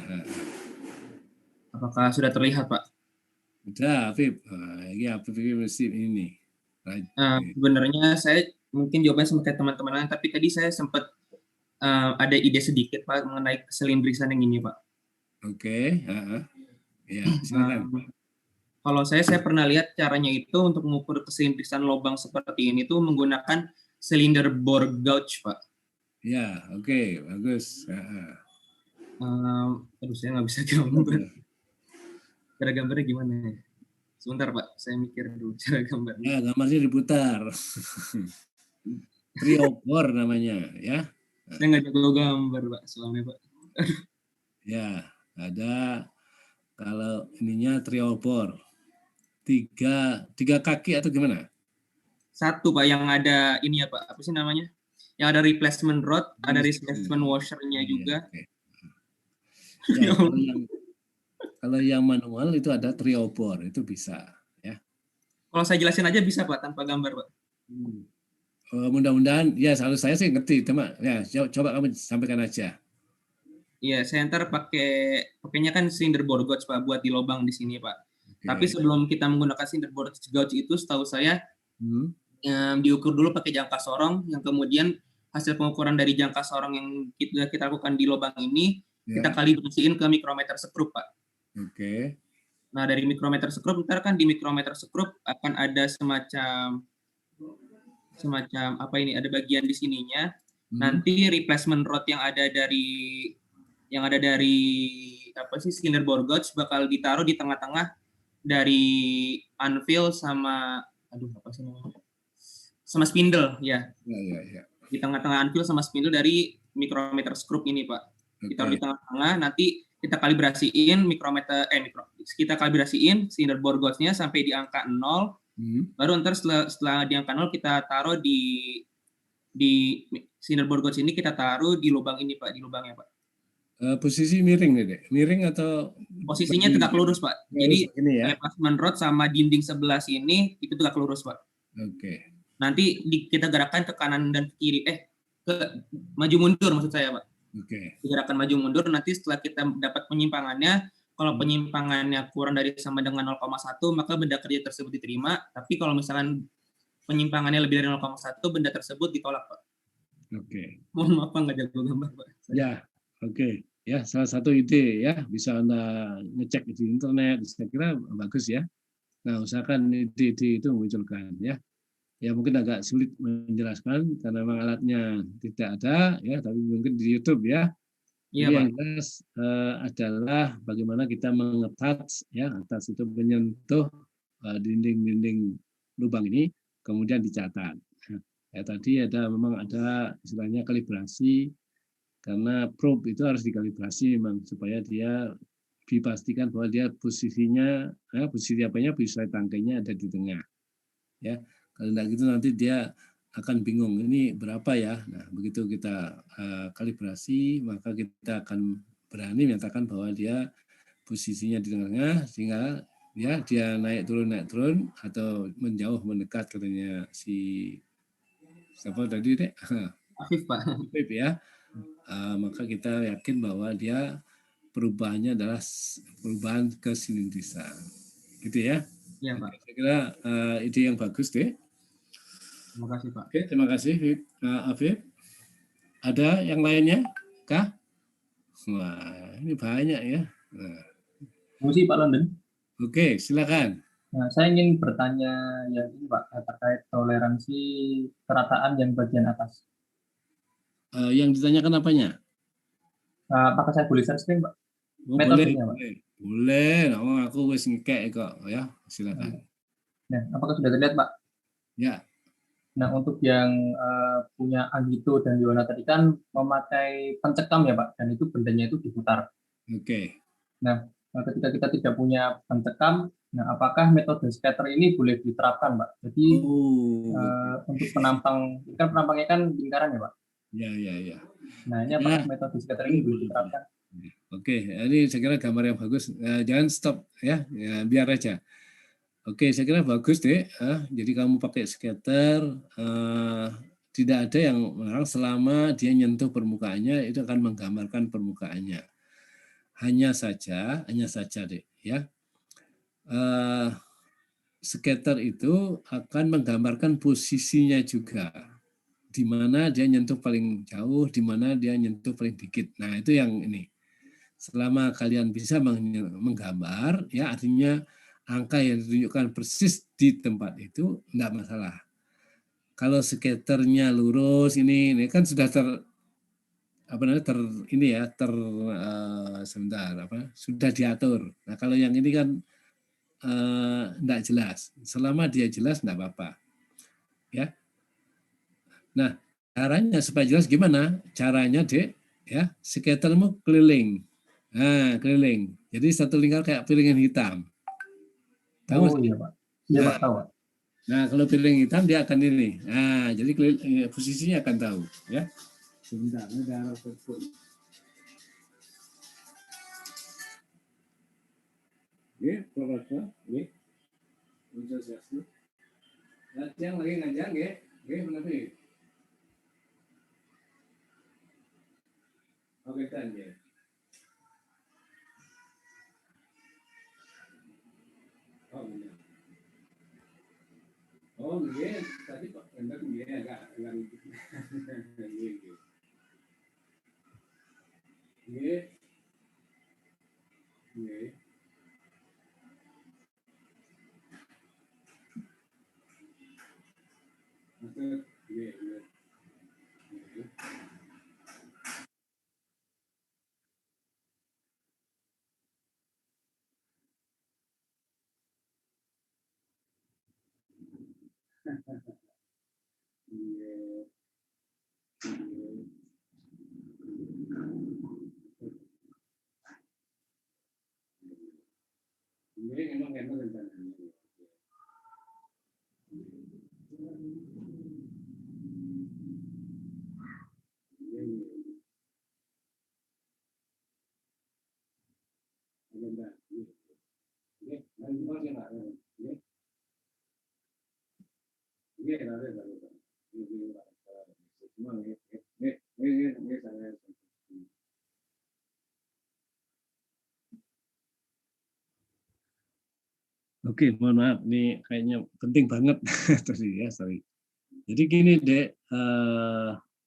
Apakah sudah terlihat, Pak? Udah, Habib. Ya, Habib mesti ini. Sebenarnya saya mungkin jawabannya sama kayak teman-teman lain, tapi tadi saya sempat ada ide sedikit, Pak, mengenai keselindrisan yang ini, Pak. Oke. Ya, silakan. Kalau saya pernah lihat caranya itu untuk mengukur keselindrisan lubang seperti ini tuh menggunakan silinder bore gauge, Pak. Ya, oke, bagus. Aduh, saya nggak bisa gambar. Cara gambarnya gimana ya? Sebentar, Pak, saya mikir dulu cara gambarnya. Ya, gambarnya diputar. Triobor namanya, ya. Saya nggak jago gambar, Pak, soalnya, Pak. Ya, ada kalau ininya triobor. Tiga kaki atau gimana? Satu, Pak, yang ada ini ya, Pak. Apa sih namanya? Yang ada replacement rod, ada replacement washer-nya juga. Okay. Ya, kalau yang manual itu ada triobor, itu bisa, ya. Kalau saya jelasin aja bisa, Pak, tanpa gambar, Pak. Mudah-mudahan, ya selalu saya sih ngerti, teman. Ya, coba kamu sampaikan aja. Iya, saya ntar pakainya kan cylinder bore gauge, Pak, buat di lubang di sini, Pak. Okay. Tapi sebelum kita menggunakan cylinder bore gauge itu, setahu saya diukur dulu pakai jangka sorong, yang kemudian hasil pengukuran dari jangka sorong yang kita lakukan di lubang ini, kita kalibrasiin ke mikrometer sekrup, Pak. Oke. Nah, dari mikrometer sekrup, ntar kan di mikrometer sekrup akan ada semacam apa ini, ada bagian di sininya. Nanti replacement rod yang ada dari apa sih cylinder bore gauge bakal ditaruh di tengah-tengah dari anvil sama apa sih namanya? Sama spindle, ya. Ya. Di tengah-tengah anvil sama spindle dari mikrometer skrup ini, Pak. Ditaruh di tengah-tengah, nanti kita kalibrasiin kita kalibrasiin cylinder bore gauge-nya sampai di angka 0. Baru ntar setelah di angka 0 kita taruh di cylinder bore gauge ini, kita taruh di lubang ini, Pak, di lubangnya, Pak. Posisi miring nih, Dek. Miring atau posisinya tegak lurus, Pak. Jadi replacement rod sama dinding sebelah sini itu tegak lurus, Pak. Oke. Nanti kita gerakkan ke kanan dan ke kiri, ke maju mundur maksud saya, Pak. Oke. Digerakkan maju mundur, nanti setelah kita dapat penyimpangannya, kalau penyimpangannya kurang dari sama dengan 0,1, maka benda kerja tersebut diterima. Tapi kalau misalkan penyimpangannya lebih dari 0,1, benda tersebut ditolak, Pak. Oke. Mohon maaf, Pak, nggak jago gambar, Pak. Ya, oke. Ya, salah satu ide ya, bisa Anda ngecek di internet, saya kira bagus ya. Nah, usahakan ide-ide itu munculkan ya. Ya mungkin agak sulit menjelaskan karena memang alatnya tidak ada ya, tapi mungkin di YouTube ya. Iya, yang jelas adalah bagaimana kita mengetats ya, atas itu menyentuh dinding-dinding lubang ini, kemudian dicatat. Ya tadi memang ada istilahnya kalibrasi, karena probe itu harus dikalibrasi memang supaya dia dipastikan bahwa dia posisinya, posisi apanya, posisi tangkainya ada di tengah. Ya, kalau tidak gitu nanti dia akan bingung ini berapa ya. Nah, begitu kita kalibrasi, maka kita akan berani menyatakan bahwa dia posisinya di tengah, sehingga ya dia naik turun atau menjauh mendekat, katanya si siapa tadi deh, Afif, Pak. Afif ya. Maka kita yakin bahwa dia perubahannya adalah perubahan kesilindrisan, gitu ya. Iya, Pak. Saya kira ide yang bagus deh. Terima kasih, Pak. Oke, terima kasih Afif. Ada yang lainnya kah? Wah, ini banyak ya. Nah, Terima Pak London. oke, silakan. Nah, saya ingin bertanya yang ini Pak, terkait toleransi kerataan yang bagian atas. Yang ditanyakan apanya? Apakah saya boleh share screen, Pak? Oh, Metodenya, Pak. Boleh. Oh, aku wis ngekek kok ya. Silakan. Nah, apakah sudah terlihat, Pak? Ya. Nah, untuk yang punya Anggito dan Yohana tadi kan memakai pencekam ya, Pak, dan itu bendanya itu diputar. Oke. Nah, ketika kita tidak punya pencekam, nah apakah metode scatter ini boleh diterapkan, Pak? Jadi untuk penampang, kan penampangnya kan lingkaran ya, Pak? Ya. Nah, ini apakah metode scatter ini boleh diterapkan? Oke, ini saya kira gambar yang bagus. Jangan stop ya, biar aja. Oke, saya kira bagus deh. Jadi kamu pakai scatter, tidak ada yang melarang selama dia nyentuh permukaannya, itu akan menggambarkan permukaannya. Hanya saja deh ya. Scatter itu akan menggambarkan posisinya juga, di mana dia nyentuh paling jauh, di mana dia nyentuh paling dikit. Nah, itu yang ini. Selama kalian bisa menggambar, ya artinya angka yang ditunjukkan persis di tempat itu enggak masalah. Kalau skaternya lurus ini kan sudah sudah diatur. Nah, kalau yang ini kan enggak jelas. Selama dia jelas enggak apa-apa. Ya. Nah, caranya supaya jelas gimana? Caranya, Dek, ya, skatermu keliling. Nah, keliling. Jadi satu lingkar kayak piringan hitam. Tahu? Iya, Pak. Iya, Pak, tahu, Pak. Nah, kalau piring hitam dia akan ini. Nah, jadi posisinya akan tahu, ya. Sebentar, ada telepon. Oke, Bapak, ini. Udah siap. Yang lagi ngajar, nggih? Nggih, menawi. Oke, kan ya. Oh, benar. Oh, nggih, tadi Pak Endang nggih agak nggih. Nggih. Nggih. Maksud nggih. Ini memang rencananya. Oke, mohon maaf, ini kayaknya penting banget tadi ya, sorry. Jadi gini, Dek,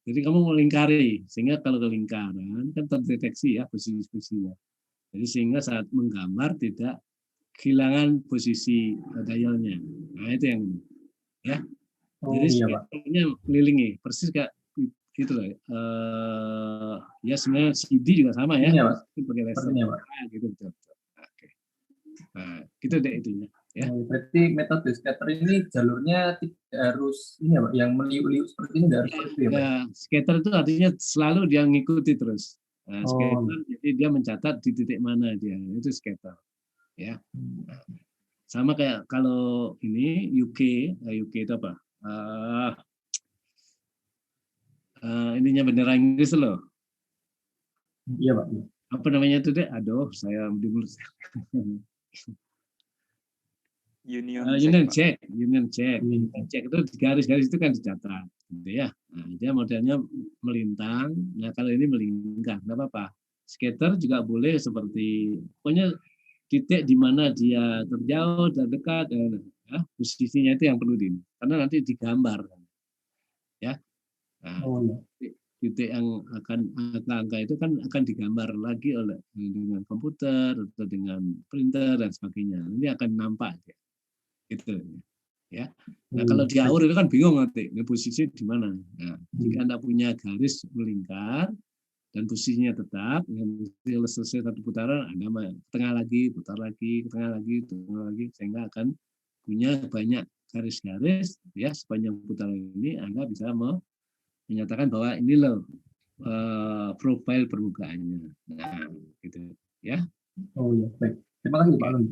jadi kamu melingkari, sehingga kalau ke lingkaran kan terdeteksi ya posisi-posisinya. Jadi sehingga saat menggambar tidak kehilangan posisi dialnya. Nah, itu yang ini. Ya. Jadi sebenarnya melilingi, persis kayak gitu loh. Ya sebenarnya CD juga sama ya. Iya, Pak. Pakai laser. Sepertinya, Pak. Gitu betul. Oke. Nah, gitu deh intinya. Ya. Berarti metode scatter ini jalurnya tidak harus ini ya Pak, yang meliuk-liuk seperti ini tidak harus seperti itu ya Pak? Ya, scatter itu artinya selalu dia ngikuti terus. Nah, Oh, scatter jadi dia mencatat di titik mana dia, itu scatter. Ya. Sama kayak kalau ini UK itu apa? Ininya bendera Inggris loh. Iya Pak. Apa namanya itu deh? Aduh, saya di mulut. Union Jack itu di garis-garis itu kan dicatat, gitu ya. Nah, dia modelnya melintang. Nah, kalau ini melingkar, nggak apa-apa. Skater juga boleh seperti, pokoknya titik di mana dia terjauh, terdekat, ya, posisinya itu yang perlu karena nanti digambar, ya. Nah, titik yang akan angka itu kan akan digambar lagi oleh dengan komputer atau dengan printer dan sebagainya. Ini akan nampak, ya. Gitu, ya. Nah, kalau di aur itu kan bingung nanti posisi di mana. Nah, jika Anda punya garis melingkar dan posisinya tetap, selesai satu putaran, Anda tengah lagi, putar lagi, tengah lagi, sehingga akan punya banyak garis-garis, ya, sepanjang putaran ini Anda bisa menyatakan bahwa ini loh profil permukaannya. Nah, gitu, ya. Oh ya, baik. Terima kasih Pak Lun.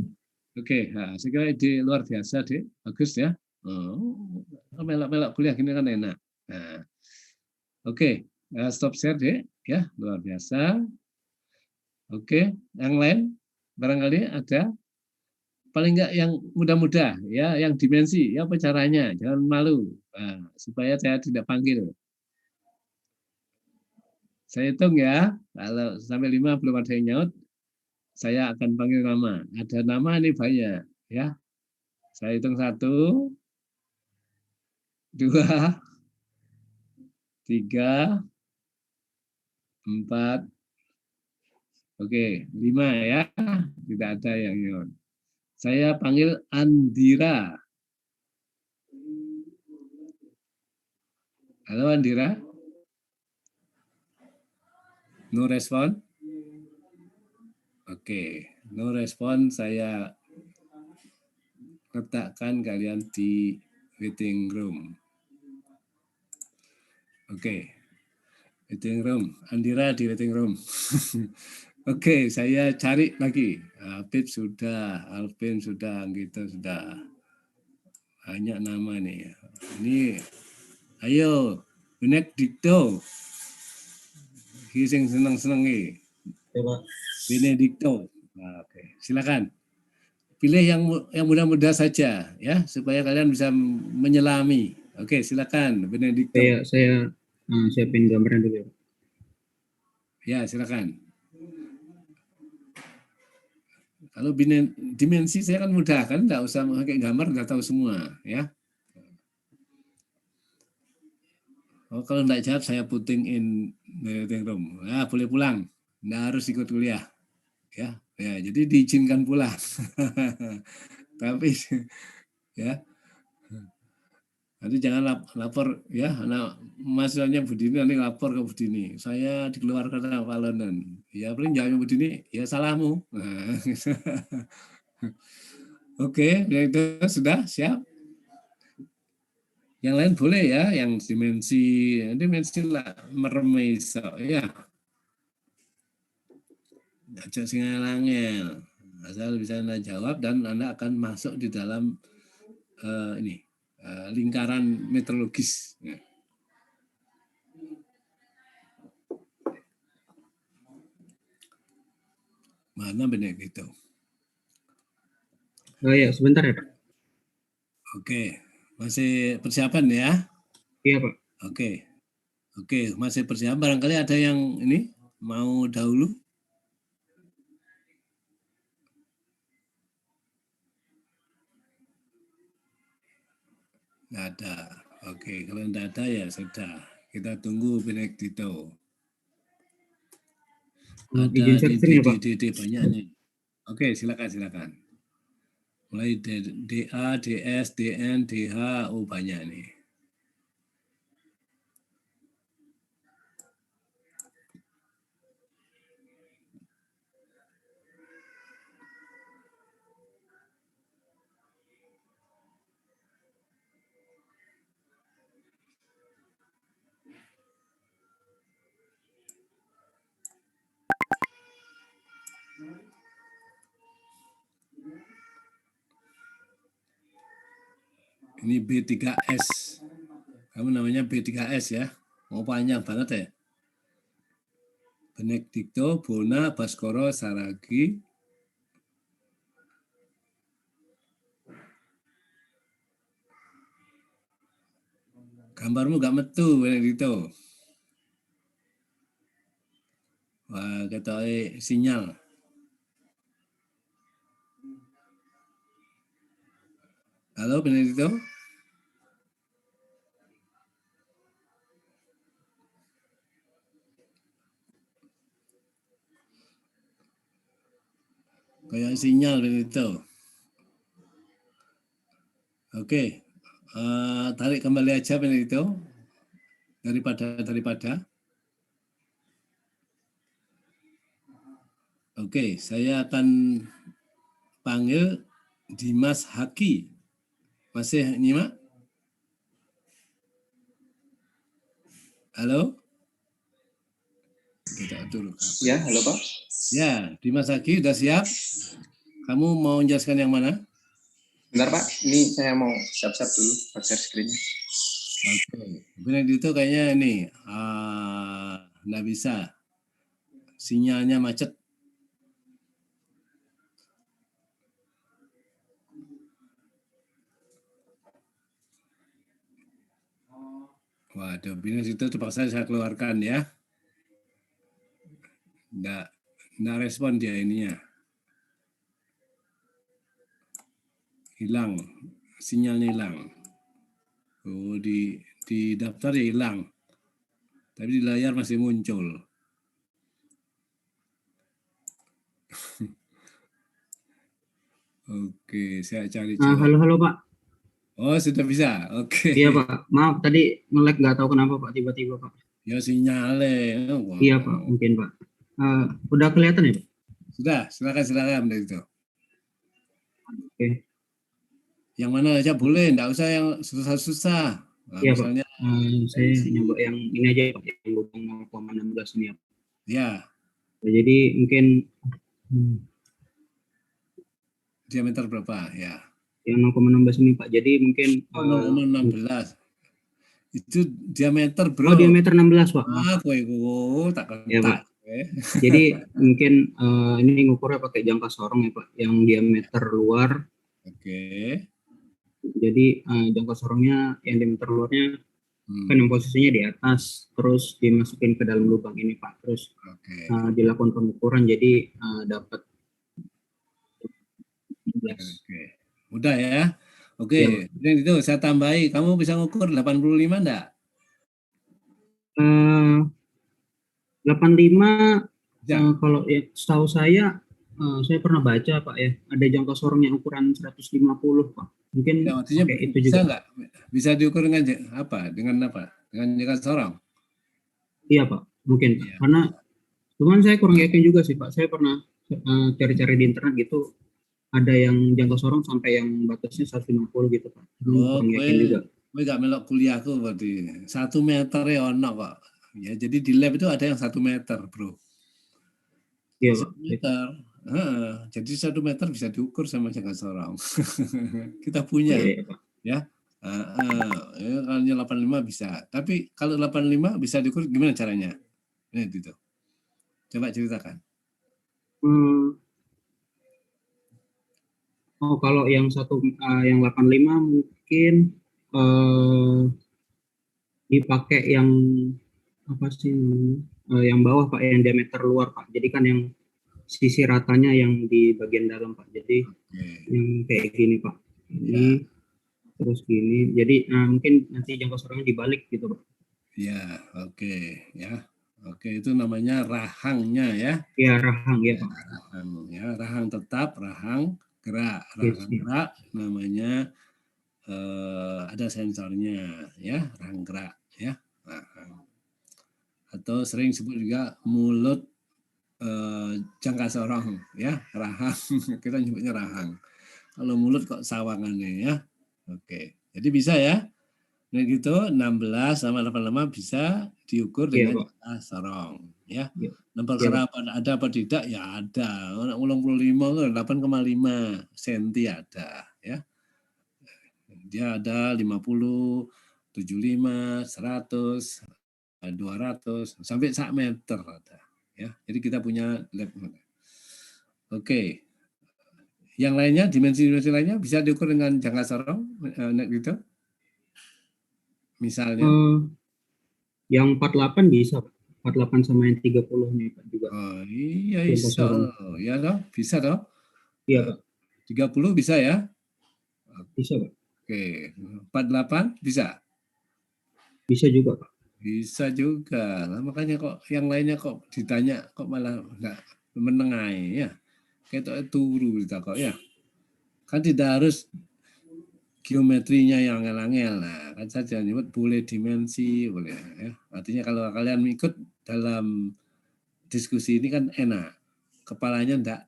Oke, nah, saya kira ide luar biasa, Dek. Bagus ya. Melak-melak kuliah gini kan enak. Nah, oke, stop share, Dek. Ya, luar biasa. Oke, yang lain barangkali ada, paling enggak yang mudah-mudah, ya, yang dimensi, ya, apa caranya? Jangan malu, supaya saya tidak panggil. Saya hitung ya, kalau sampai 5 belum ada yang nyaut, saya akan panggil nama. Ada nama ini banyak, ya. Saya hitung 1, 2, 3, 4, oke, 5 ya. Tidak ada yang nyaut. Saya panggil Andira. Halo Andira. No respon? Oke, no respon. Saya letakkan kalian di waiting room. Oke, waiting room. Andira di waiting room. Oke, saya cari lagi. Habib sudah, Alvin sudah, gitu sudah. Banyak nama nih. Ini, ayo, Benedicto. Kising seneng-seneng nih. Benedicto. Oke, silakan. Pilih yang mudah-mudah saja, ya, supaya kalian bisa menyelami. Oke, silakan, Benedicto. Saya siapin gambarnya dulu. Ya, silakan. Kalau dimensi saya kan mudah kan, nggak usah pakai gambar, nggak tahu semua, ya. Oh, kalau nggak jawab saya putting in waiting room. Nah, boleh pulang, nggak harus ikut kuliah, ya. Ya, jadi diizinkan pulang. Tapi, ya. Nanti jangan lapor, ya, anak mahasiswanya Budini nanti lapor ke Budini. Saya dikeluarkan sama Pak London. Ya paling jawabnya Budini, ya salahmu. Nah, oke, itu sudah siap. Yang lain boleh ya, yang dimensi lah meremaiso, ya. Ajak singalangel. Asal bisa Anda jawab dan Anda akan masuk di dalam ini. Lingkaran meteorologis. Ya. Mana benar gitu? Oh ya, sebentar ya Pak. Oke, masih persiapan ya? Iya Pak. Oke, masih persiapan. Barangkali ada yang ini mau dahulu? Nggak ada. Oke, kalau nggak ada ya sudah. Kita tunggu Benedicto. Ada di banyak nih. Oke, silakan. Mulai DA, DS, DN, DH, banyak nih. Ini B3S. Kamu namanya B3S ya. Mau panjang banget ya. Benedikto, Bona, Baskoro, Saragi. Gambarmu gak metu, Benedikto. Wah, ketoke sinyal. Halo, Benedikto. Kayak sinyal Benedikto. Oke, tarik kembali aja Benedikto. Daripada. Oke, saya akan panggil Dimas Haki. Masih nyimak? Halo? Kita dulu. Ya, halo Pak. Ya, Dimas Haki sudah siap? Kamu mau menjelaskan yang mana? Bentar Pak, ini saya mau siap-siap dulu buat share screen-nya. Oke, Benedikto kayaknya ini nggak bisa. Sinyalnya macet. Waduh, Benedikto terpaksa saya keluarkan ya. Nggak respon dia ininya. Hilang, sinyalnya hilang. Oh, di daftar ya hilang. Tapi di layar masih muncul. Oke, saya cari. Halo Pak. Oh, sudah bisa. Oke. Iya Pak. Maaf tadi nge-lag nggak tahu kenapa Pak tiba-tiba Pak. Ya sinyalnya. Wow. Iya Pak, mungkin Pak. Udah kelihatan ya Pak? Sudah, silakan dari itu. Oke. Yang mana aja boleh, enggak usah yang susah-susah. Nah, Iya misalnya, Pak. Saya nyoba yang ini aja Pak, yang lubang 0,16 ini ya Pak. Ya. Jadi mungkin Diameter berapa? Ya. Yang 0,16 ini Pak. Jadi mungkin 0,16. Itu diameter bro. Oh, diameter 16 Pak. Tak kentak. Ya Pak. Jadi mungkin ini ngukurnya pakai jangka sorong ya Pak, yang diameter luar. Oke. Jadi jangka sorongnya yang diameter luarnya kan yang posisinya di atas, terus dimasukin ke dalam lubang ini Pak, terus dilakukan pengukuran jadi dapat. Oke. Mudah ya. Oke, ya, itu saya tambahi. Kamu bisa ngukur 85 enggak? 85 kalau ya, setahu saya pernah baca Pak ya, ada jangka sorongnya ukuran 150 Pak. Mungkin ya, artinya itu bisa juga enggak? Bisa diukur dengan apa? Dengan apa? Dengan jangka sorong? Iya Pak, mungkin ya. Karena cuman saya kurang yakin juga sih Pak. Saya pernah cari-cari di internet gitu, ada yang jangka sorong sampai yang batasnya 150 gitu Pak. Oh, kurang yakin juga. Gue gak melok kuliahku berarti 1 meter ya ono Pak. Ya, jadi di lab itu ada yang 1 meter bro. Iya 1 meter. Jadi 1 meter bisa diukur sama jangka sorong. Kita punya. Ya. Kalau 85 bisa. Tapi kalau 85 bisa diukur gimana caranya? Nah, gitu. Coba ceritakan. Oh, kalau yang 85 mungkin dipakai yang apa sih yang bawah Pak, yang diameter luar Pak. Jadi kan yang sisi ratanya yang di bagian dalam Pak. Jadi yang kayak gini Pak. Ini terus gini. Jadi mungkin nanti jangka sorongnya dibalik gitu Pak. Ya, oke. Ya. Oke, itu namanya rahangnya ya. Ya, rahang ya Pak. Rahang, ya, rahang tetap, rahang gerak. Rahang gerak namanya ada sensornya ya, rahang gerak ya. Rahang. Atau sering disebut juga mulut jangka sorong ya, rahang. Kita nyebutnya rahang. Kalau mulut kok sawangannya ya. Oke. Jadi bisa ya. Nah gitu 16 sama 85 bisa diukur dengan jangka sorong ya. Nomor ada apa tidak ya ada. 85 8,5 cm ada ya. Dia ada 50, 75, 100, 200 sampai 1 meter ada. Ya, jadi kita punya lab. Oke. Yang lainnya, dimensi-dimensi lainnya bisa diukur dengan jangka sorong, gitu. Misalnya. Yang 48 bisa, Pak. 48 sama yang 30 nih Pak juga. Oh iya, Jangka bisa. sorong. Ya toh, bisa toh? Iya, Pak. 30 bisa ya? Bisa, Pak. Oke. 48 bisa? Bisa juga, Pak. Bisa juga. Nah, makanya kok yang lainnya kok ditanya kok malah enggak menengai ya. Kayak turu kita kok ya. Kan tidak harus geometrinya yang angel-angel. Nah, kan saja nyebut boleh dimensi, boleh ya. Artinya kalau kalian ikut dalam diskusi ini kan enak. Kepalanya enggak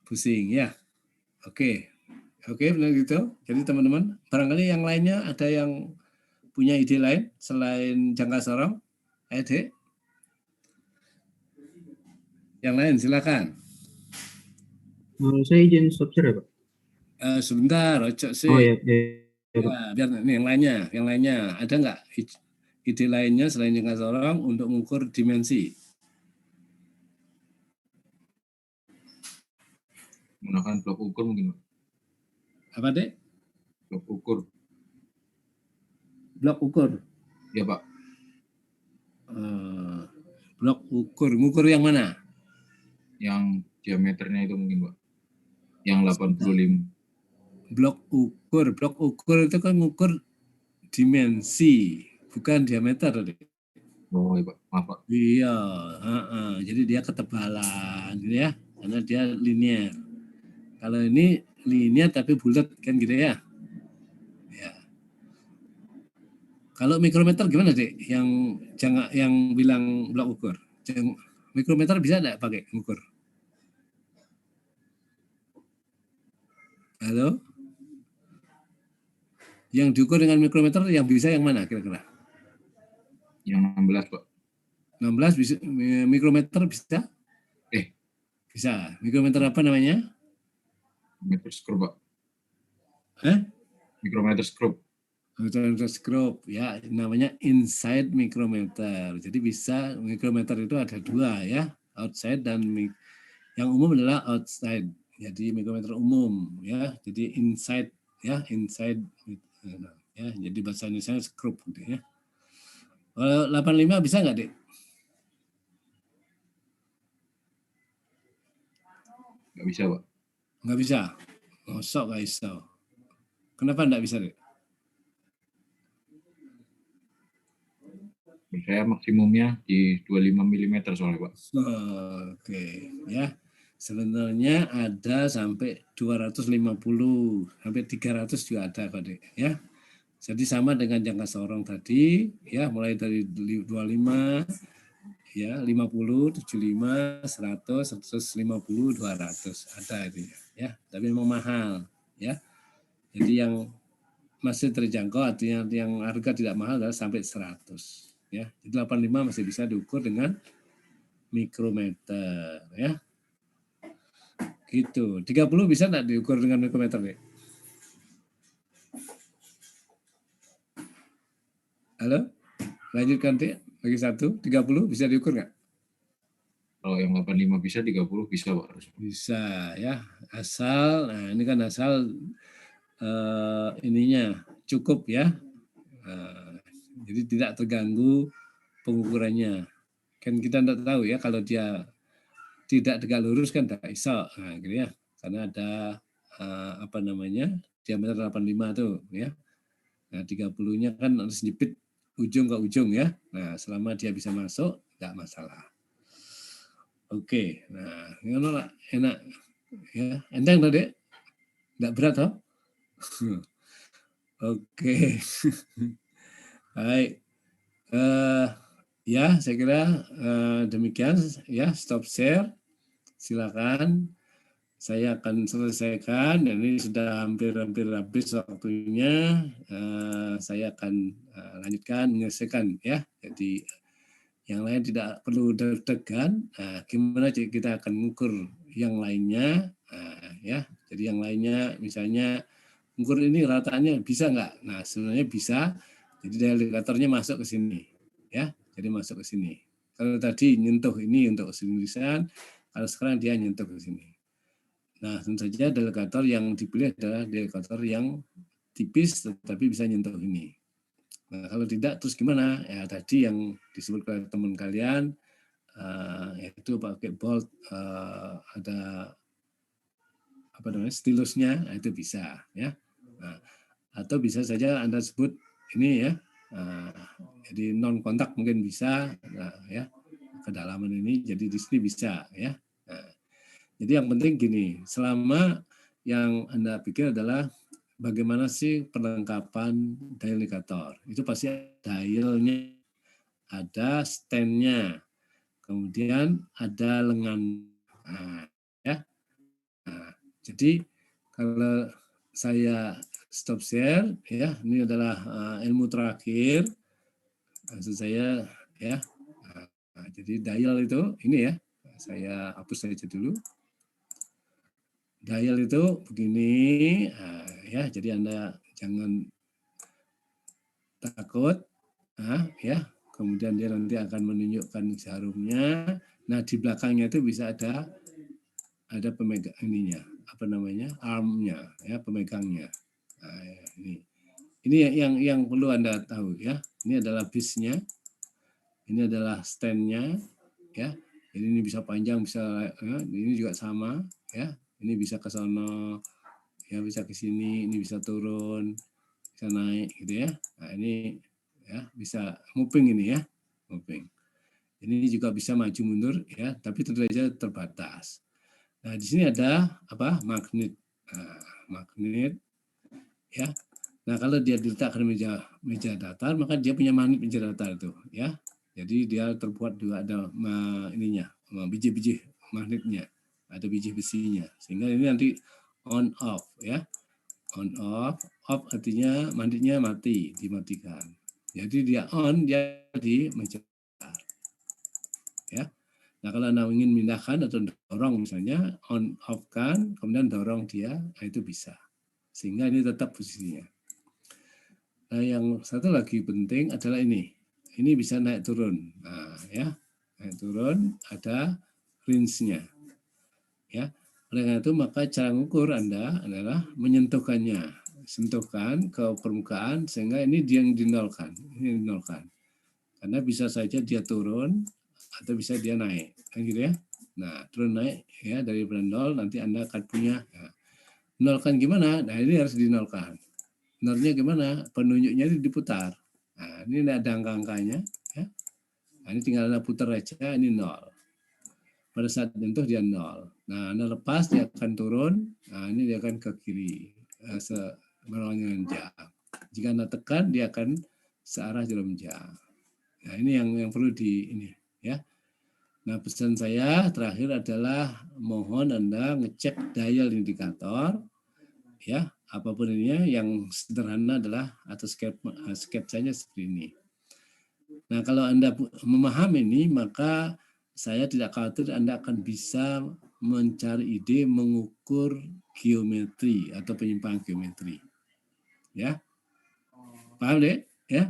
pusing ya. Oke. Oke, benar gitu. Jadi teman-teman, barangkali yang lainnya ada yang punya ide lain selain jangka sorong? Ede? Yang lain silakan. Saya izin stop share ya, Pak? Sebentar, ojo sih. Oh ya, biar ini yang lainnya. Ada nggak ide lainnya selain jangka sorong untuk mengukur dimensi? Menggunakan blok ukur mungkin, Pak. Apa, Dek? Blok ukur. Blok ukur? Ya, Pak. Blok ukur. Ngukur yang mana? Yang diameternya itu mungkin, Pak. Yang 85. Blok ukur itu kan ngukur dimensi, bukan diameter, Dek. Oh, iya, Pak. Maaf, Pak. Iya, jadi dia ketebalan gitu ya, karena dia linear. Kalau ini linear tapi bulat kan gitu ya. Ya. Kalau mikrometer gimana, Dek? Yang bilang blok ukur. Mikrometer bisa enggak pakai ukur? Halo? Yang diukur dengan mikrometer yang bisa yang mana kira-kira? Yang 16, Pak. 16 bisa, mikrometer bisa? Bisa. Mikrometer apa namanya? Mikrometer skrup, Pak. Mikrometer skrup. Mikrometer skrup, ya, namanya inside mikrometer. Jadi bisa mikrometer itu ada dua ya, outside dan yang umum adalah outside. Jadi mikrometer umum ya, jadi inside ya, inside ya. Jadi bahasa Indonesia skrup gitu ya. Kalau 85 bisa nggak, Dek? Nggak bisa, Pak. Nggak bisa. Mosok nggak bisa. Kenapa nggak bisa, Dek? Saya maksimumnya di 25 mm soalnya, Pak. Oke, ya. Sebenarnya ada sampai 250, sampai 300 juga ada kok, Dek, ya. Jadi sama dengan jangka sorong tadi, ya, mulai dari 25, ya, 50, 75, 100, 150, 200 ada itu ya. Tapi memang mahal, ya. Jadi yang masih terjangkau artinya yang harga tidak mahal adalah sampai 100, ya. Jadi 85 masih bisa diukur dengan mikrometer, ya. Gitu. 30 bisa enggak diukur dengan mikrometer, Dek? Halo? Lanjutkan, Dek. Lagi satu, 30 bisa diukur nggak? Kalau yang 85 bisa, 30 bisa, Pak. Bisa, ya. Asal, nah ini kan asal ininya cukup ya. Jadi tidak terganggu pengukurannya. Kan kita tidak tahu ya, kalau dia tidak tegak lurus kan tidak bisa. Nah, gitu ya. Karena ada apa namanya? Diameter 85 tuh ya. Nah, 30-nya kan harus jepit ujung ke ujung ya. Nah, selama dia bisa masuk, tidak masalah. Oke, nah, enak ya, enteng tadi, tidak berat toh? Oke, baik, ya saya kira demikian ya, stop share, silakan. Saya akan selesaikan, dan ini sudah hampir habis waktunya. Saya akan lanjutkan menyelesaikan ya. Jadi yang lain tidak perlu deg-degan. Gimana kita akan mengukur yang lainnya, ya. Jadi yang lainnya misalnya ukur ini rataannya bisa nggak? Nah, sebenarnya bisa. Jadi daya indikatornya masuk ke sini, ya. Jadi masuk ke sini. Kalau tadi nyentuh ini untuk tulisan, kalau sekarang dia nyentuh ke sini. Nah, tentu saja delegator yang dipilih adalah delegator yang tipis tetapi bisa nyentuh ini. Nah, kalau tidak terus gimana? Ya tadi yang disebut oleh teman kalian, yaitu pakai bold, ada apa namanya stilusnya, nah, itu bisa, ya. Nah, atau bisa saja Anda sebut ini ya. Jadi non kontak mungkin bisa, nah, ya kedalaman ini jadi di sini bisa, ya. Nah, jadi yang penting gini, selama yang Anda pikir adalah bagaimana sih perlengkapan dial indikator, itu pasti dialnya, ada stand-nya, kemudian ada lengan, ya. Nah, jadi kalau saya stop share, ya, ini adalah ilmu terakhir, maksud saya, ya. Nah, jadi dial itu ini ya, saya hapus saja dulu. Dial itu begini, ya. Jadi Anda jangan takut, ya. Kemudian dia nanti akan menunjukkan jarumnya. Nah, di belakangnya itu bisa ada pemegang ininya, apa namanya, armnya, ya, pemegangnya. Nah, ini yang perlu Anda tahu, ya. Ini adalah bisnya, ini adalah stand-nya, ya. Jadi ini bisa panjang, bisa, ya, ini juga sama, ya. Ini bisa ke sana, ya, bisa ke sini, ini bisa turun, bisa naik, gitu ya. Nah, ini ya bisa moving ini ya, moving. Ini juga bisa maju mundur, ya, tapi tentu saja terbatas. Nah, di sini ada apa? Magnet. Nah, magnet, ya. Nah, kalau dia diletakkan meja datar, maka dia punya magnet meja datar itu, ya. Jadi dia terbuat juga ada ininya, biji-biji magnetnya, ada biji besinya, sehingga ini nanti on off, ya. On off artinya magnetnya mati, dimatikan. Jadi dia on, dia di meja datar, ya. Nah, kalau Anda ingin mindahkan atau dorong misalnya, on off kan, kemudian dorong dia, nah itu bisa. Sehingga ini tetap posisinya. Nah, yang satu lagi penting adalah ini. Ini bisa naik turun. Nah, ya. Naik turun ada range-nya. Ya. Oleh karena itu maka cara mengukur Anda adalah menyentuhkannya. Sentuhkan ke permukaan sehingga ini dia yang dinolkan. Ini dinolkan. Karena bisa saja dia turun atau bisa dia naik, kan gitu ya. Nah, turun naik ya dari nol, nanti Anda akan punya. Nah, nolkan gimana? Nah, ini harus dinolkan. Nolnya gimana? Penunjuknya itu diputar. Nah, ini ada angka-angkanya, ya. Nah, ini tinggal Anda putar aja, ini 0. Pada saat menyentuh dia 0. Nah, Anda lepas dia akan turun. Nah, ini dia akan ke kiri. Berlawanan jam. Jika Anda tekan dia akan searah jarum jam. Nah, ini yang perlu ini, ya. Nah, pesan saya terakhir adalah mohon Anda ngecek dial indikator, ya, apapun ini yang sederhana adalah atau sketsanya seperti ini. Nah, kalau Anda memahami ini, maka saya tidak khawatir Anda akan bisa mencari ide mengukur geometri atau penyimpangan geometri. Ya. Paham deh? Ya.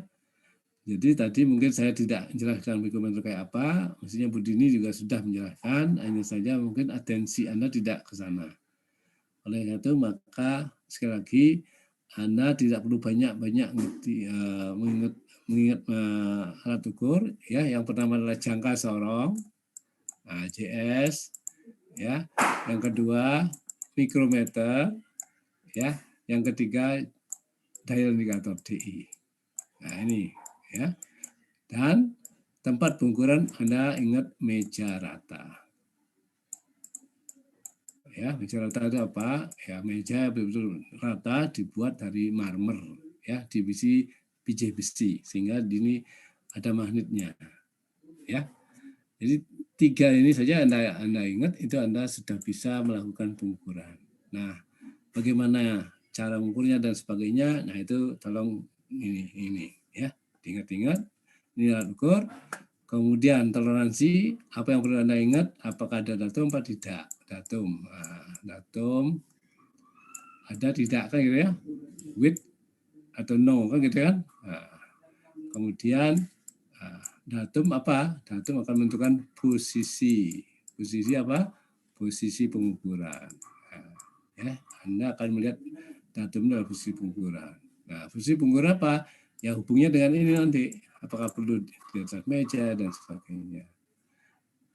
Jadi tadi mungkin saya tidak menjelaskan geometri kayak apa, maksudnya Bu Dini juga sudah menjelaskan, hanya saja mungkin atensi Anda tidak ke sana. Oleh karena itu maka sekali lagi Anda tidak perlu banyak-banyak mengingat alat ukur, ya. Yang pertama adalah jangka sorong, JS, ya. Yang kedua mikrometer, ya. Yang ketiga dial indikator DI. Nah, ini, ya. Dan tempat pengukuran Anda ingat meja rata. Ya, meja rata itu apa? Ya, meja betul-betul rata dibuat dari marmer, ya, divisi biji besi sehingga ini ada magnetnya. Ya. Jadi 3 ini saja Anda ingat, itu Anda sudah bisa melakukan pengukuran. Nah, bagaimana cara mengukurnya dan sebagainya? Nah, itu tolong ini ya, diingat-ingat. Ini alat ukur. Kemudian toleransi, apa yang perlu Anda ingat? Apakah ada datum atau tidak? Datum. Nah, datum ada tidak kan gitu ya, with atau no kan gitu kan. Nah, kemudian datum apa? Datum akan menentukan posisi apa? Posisi pengukuran. Nah, ya, Anda akan melihat datum dalam posisi pengukuran. Nah, posisi pengukuran apa? Ya hubungnya dengan ini nanti. Apakah perlu di atas meja dan sebagainya.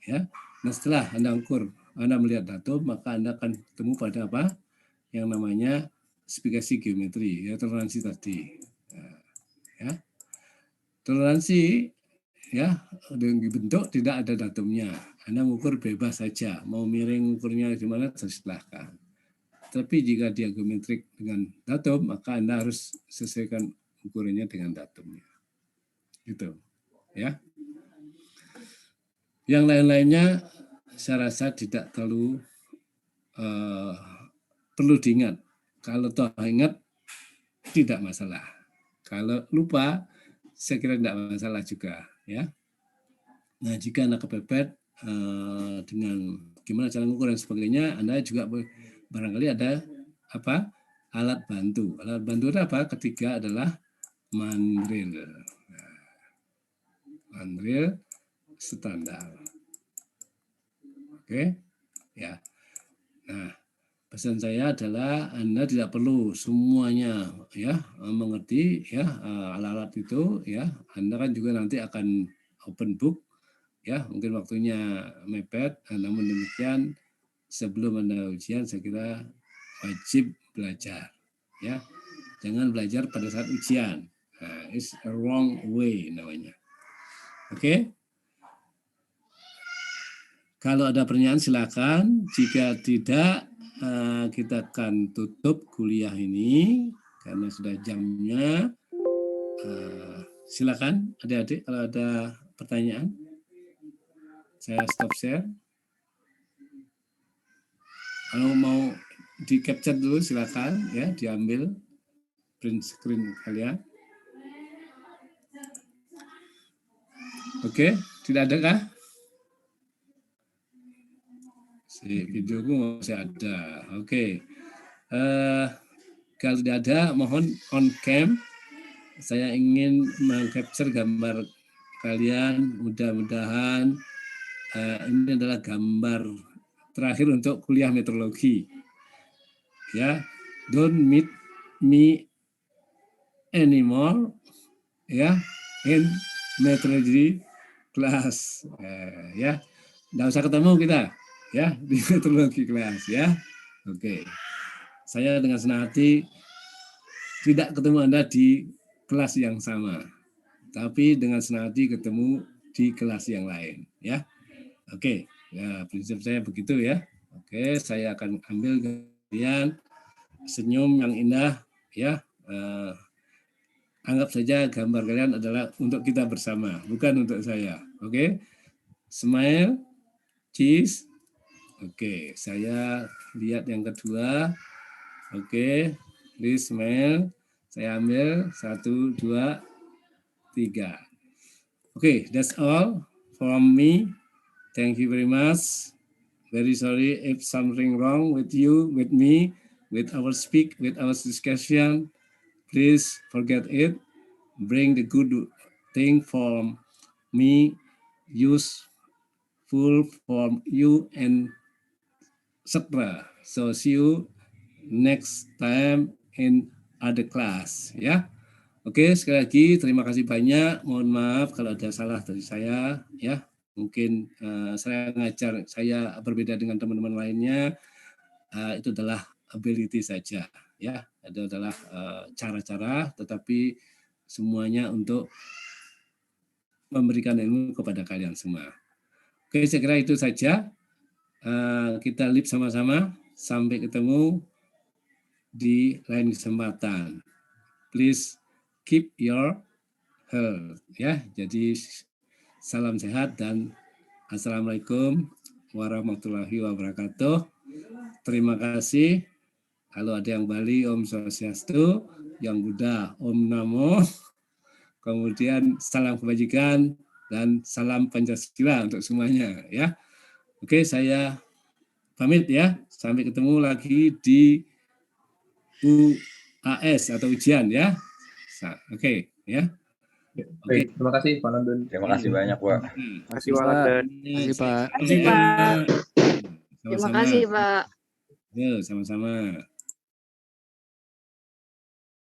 Ya. Nah, setelah Anda ukur, Anda melihat datum, maka Anda akan ketemu pada apa? Yang namanya spesifikasi geometri, ya toleransi tadi. Nah, ya. Toleransi ya dengan dibentuk tidak ada datumnya. Anda mengukur bebas saja, mau miring ukurnya di mana silahkan. Tapi jika dia geometrik dengan datum, maka Anda harus sesuaikan ukurannya dengan datumnya. Gitu, ya. Yang lain-lainnya saya rasa tidak terlalu perlu diingat. Kalau toh ingat tidak masalah. Kalau lupa saya kira tidak masalah juga, ya. Nah, jika Anda kepepet dengan gimana cara mengukur dan sebagainya, Anda juga barangkali ada apa? Alat bantu. Alat bantu itu apa? Ketiga adalah mandril. Mandril standar. Oke. Ya. Nah, pesan saya adalah Anda tidak perlu semuanya ya mengerti ya alat-alat itu ya. Anda kan juga nanti akan open book ya, mungkin waktunya mepet, namun demikian sebelum Anda ujian saya kira wajib belajar ya. Jangan belajar pada saat ujian. Nah, it's a wrong way namanya. Oke. Kalau ada pertanyaan silakan. Jika tidak kita akan tutup kuliah ini karena sudah jamnya. Silakan adik-adik kalau ada pertanyaan. Saya stop share. Kalau mau di capture dulu silakan ya, diambil print screen kalian. Oke, tidak ada kah? Si videoku masih ada. Oke. Kalau tidak ada, mohon on cam. Saya ingin meng-capture gambar kalian. Mudah-mudahan ini adalah gambar terakhir untuk kuliah meteorologi. Ya, don't meet me anymore. Ya, in meteorology class. Ya, nggak usah ketemu kita. Ya, di meteorologi kelas ya. Oke. Saya dengan senang hati tidak ketemu Anda di kelas yang sama. Tapi dengan senang hati ketemu di kelas yang lain ya. Oke. Ya, prinsip saya begitu ya. Oke, saya akan ambil kalian senyum yang indah ya. Anggap saja gambar kalian adalah untuk kita bersama, bukan untuk saya. Oke. Smile, cheese. Oke, saya lihat yang kedua. Oke, please smile. Saya ambil 1, 2, 3. Oke, that's all from me. Thank you very much. Very sorry if something wrong with you, with me, with our discussion. Please forget it. Bring the good thing from me. Useful for you and etc. So see you next time in other class ya. Oke, sekali lagi terima kasih banyak. Mohon maaf kalau ada salah dari saya ya. Mungkin saya berbeda dengan teman-teman lainnya. Itu adalah ability saja ya. Itu adalah cara-cara, tetapi semuanya untuk memberikan ilmu kepada kalian semua. Oke, saya kira itu saja. Kita lip sama-sama. Sampai ketemu di lain kesempatan. Please keep your health ya. Jadi salam sehat dan assalamualaikum warahmatullahi wabarakatuh. Terima kasih. Kalau ada yang Bali, Om Swastiastu, yang Buddha, Om Namo. Kemudian salam kebajikan dan salam Pancasila untuk semuanya ya. Oke, saya pamit ya. Sampai ketemu lagi di UAS atau ujian ya. Oke, ya. Baik, terima kasih Pak London. Terima kasih banyak, Pak. Terima kasih Pak London. Terima kasih, Pak. Terima kasih, Pak. Terima Sama-sama. kasih, Pak. Yo, sama-sama.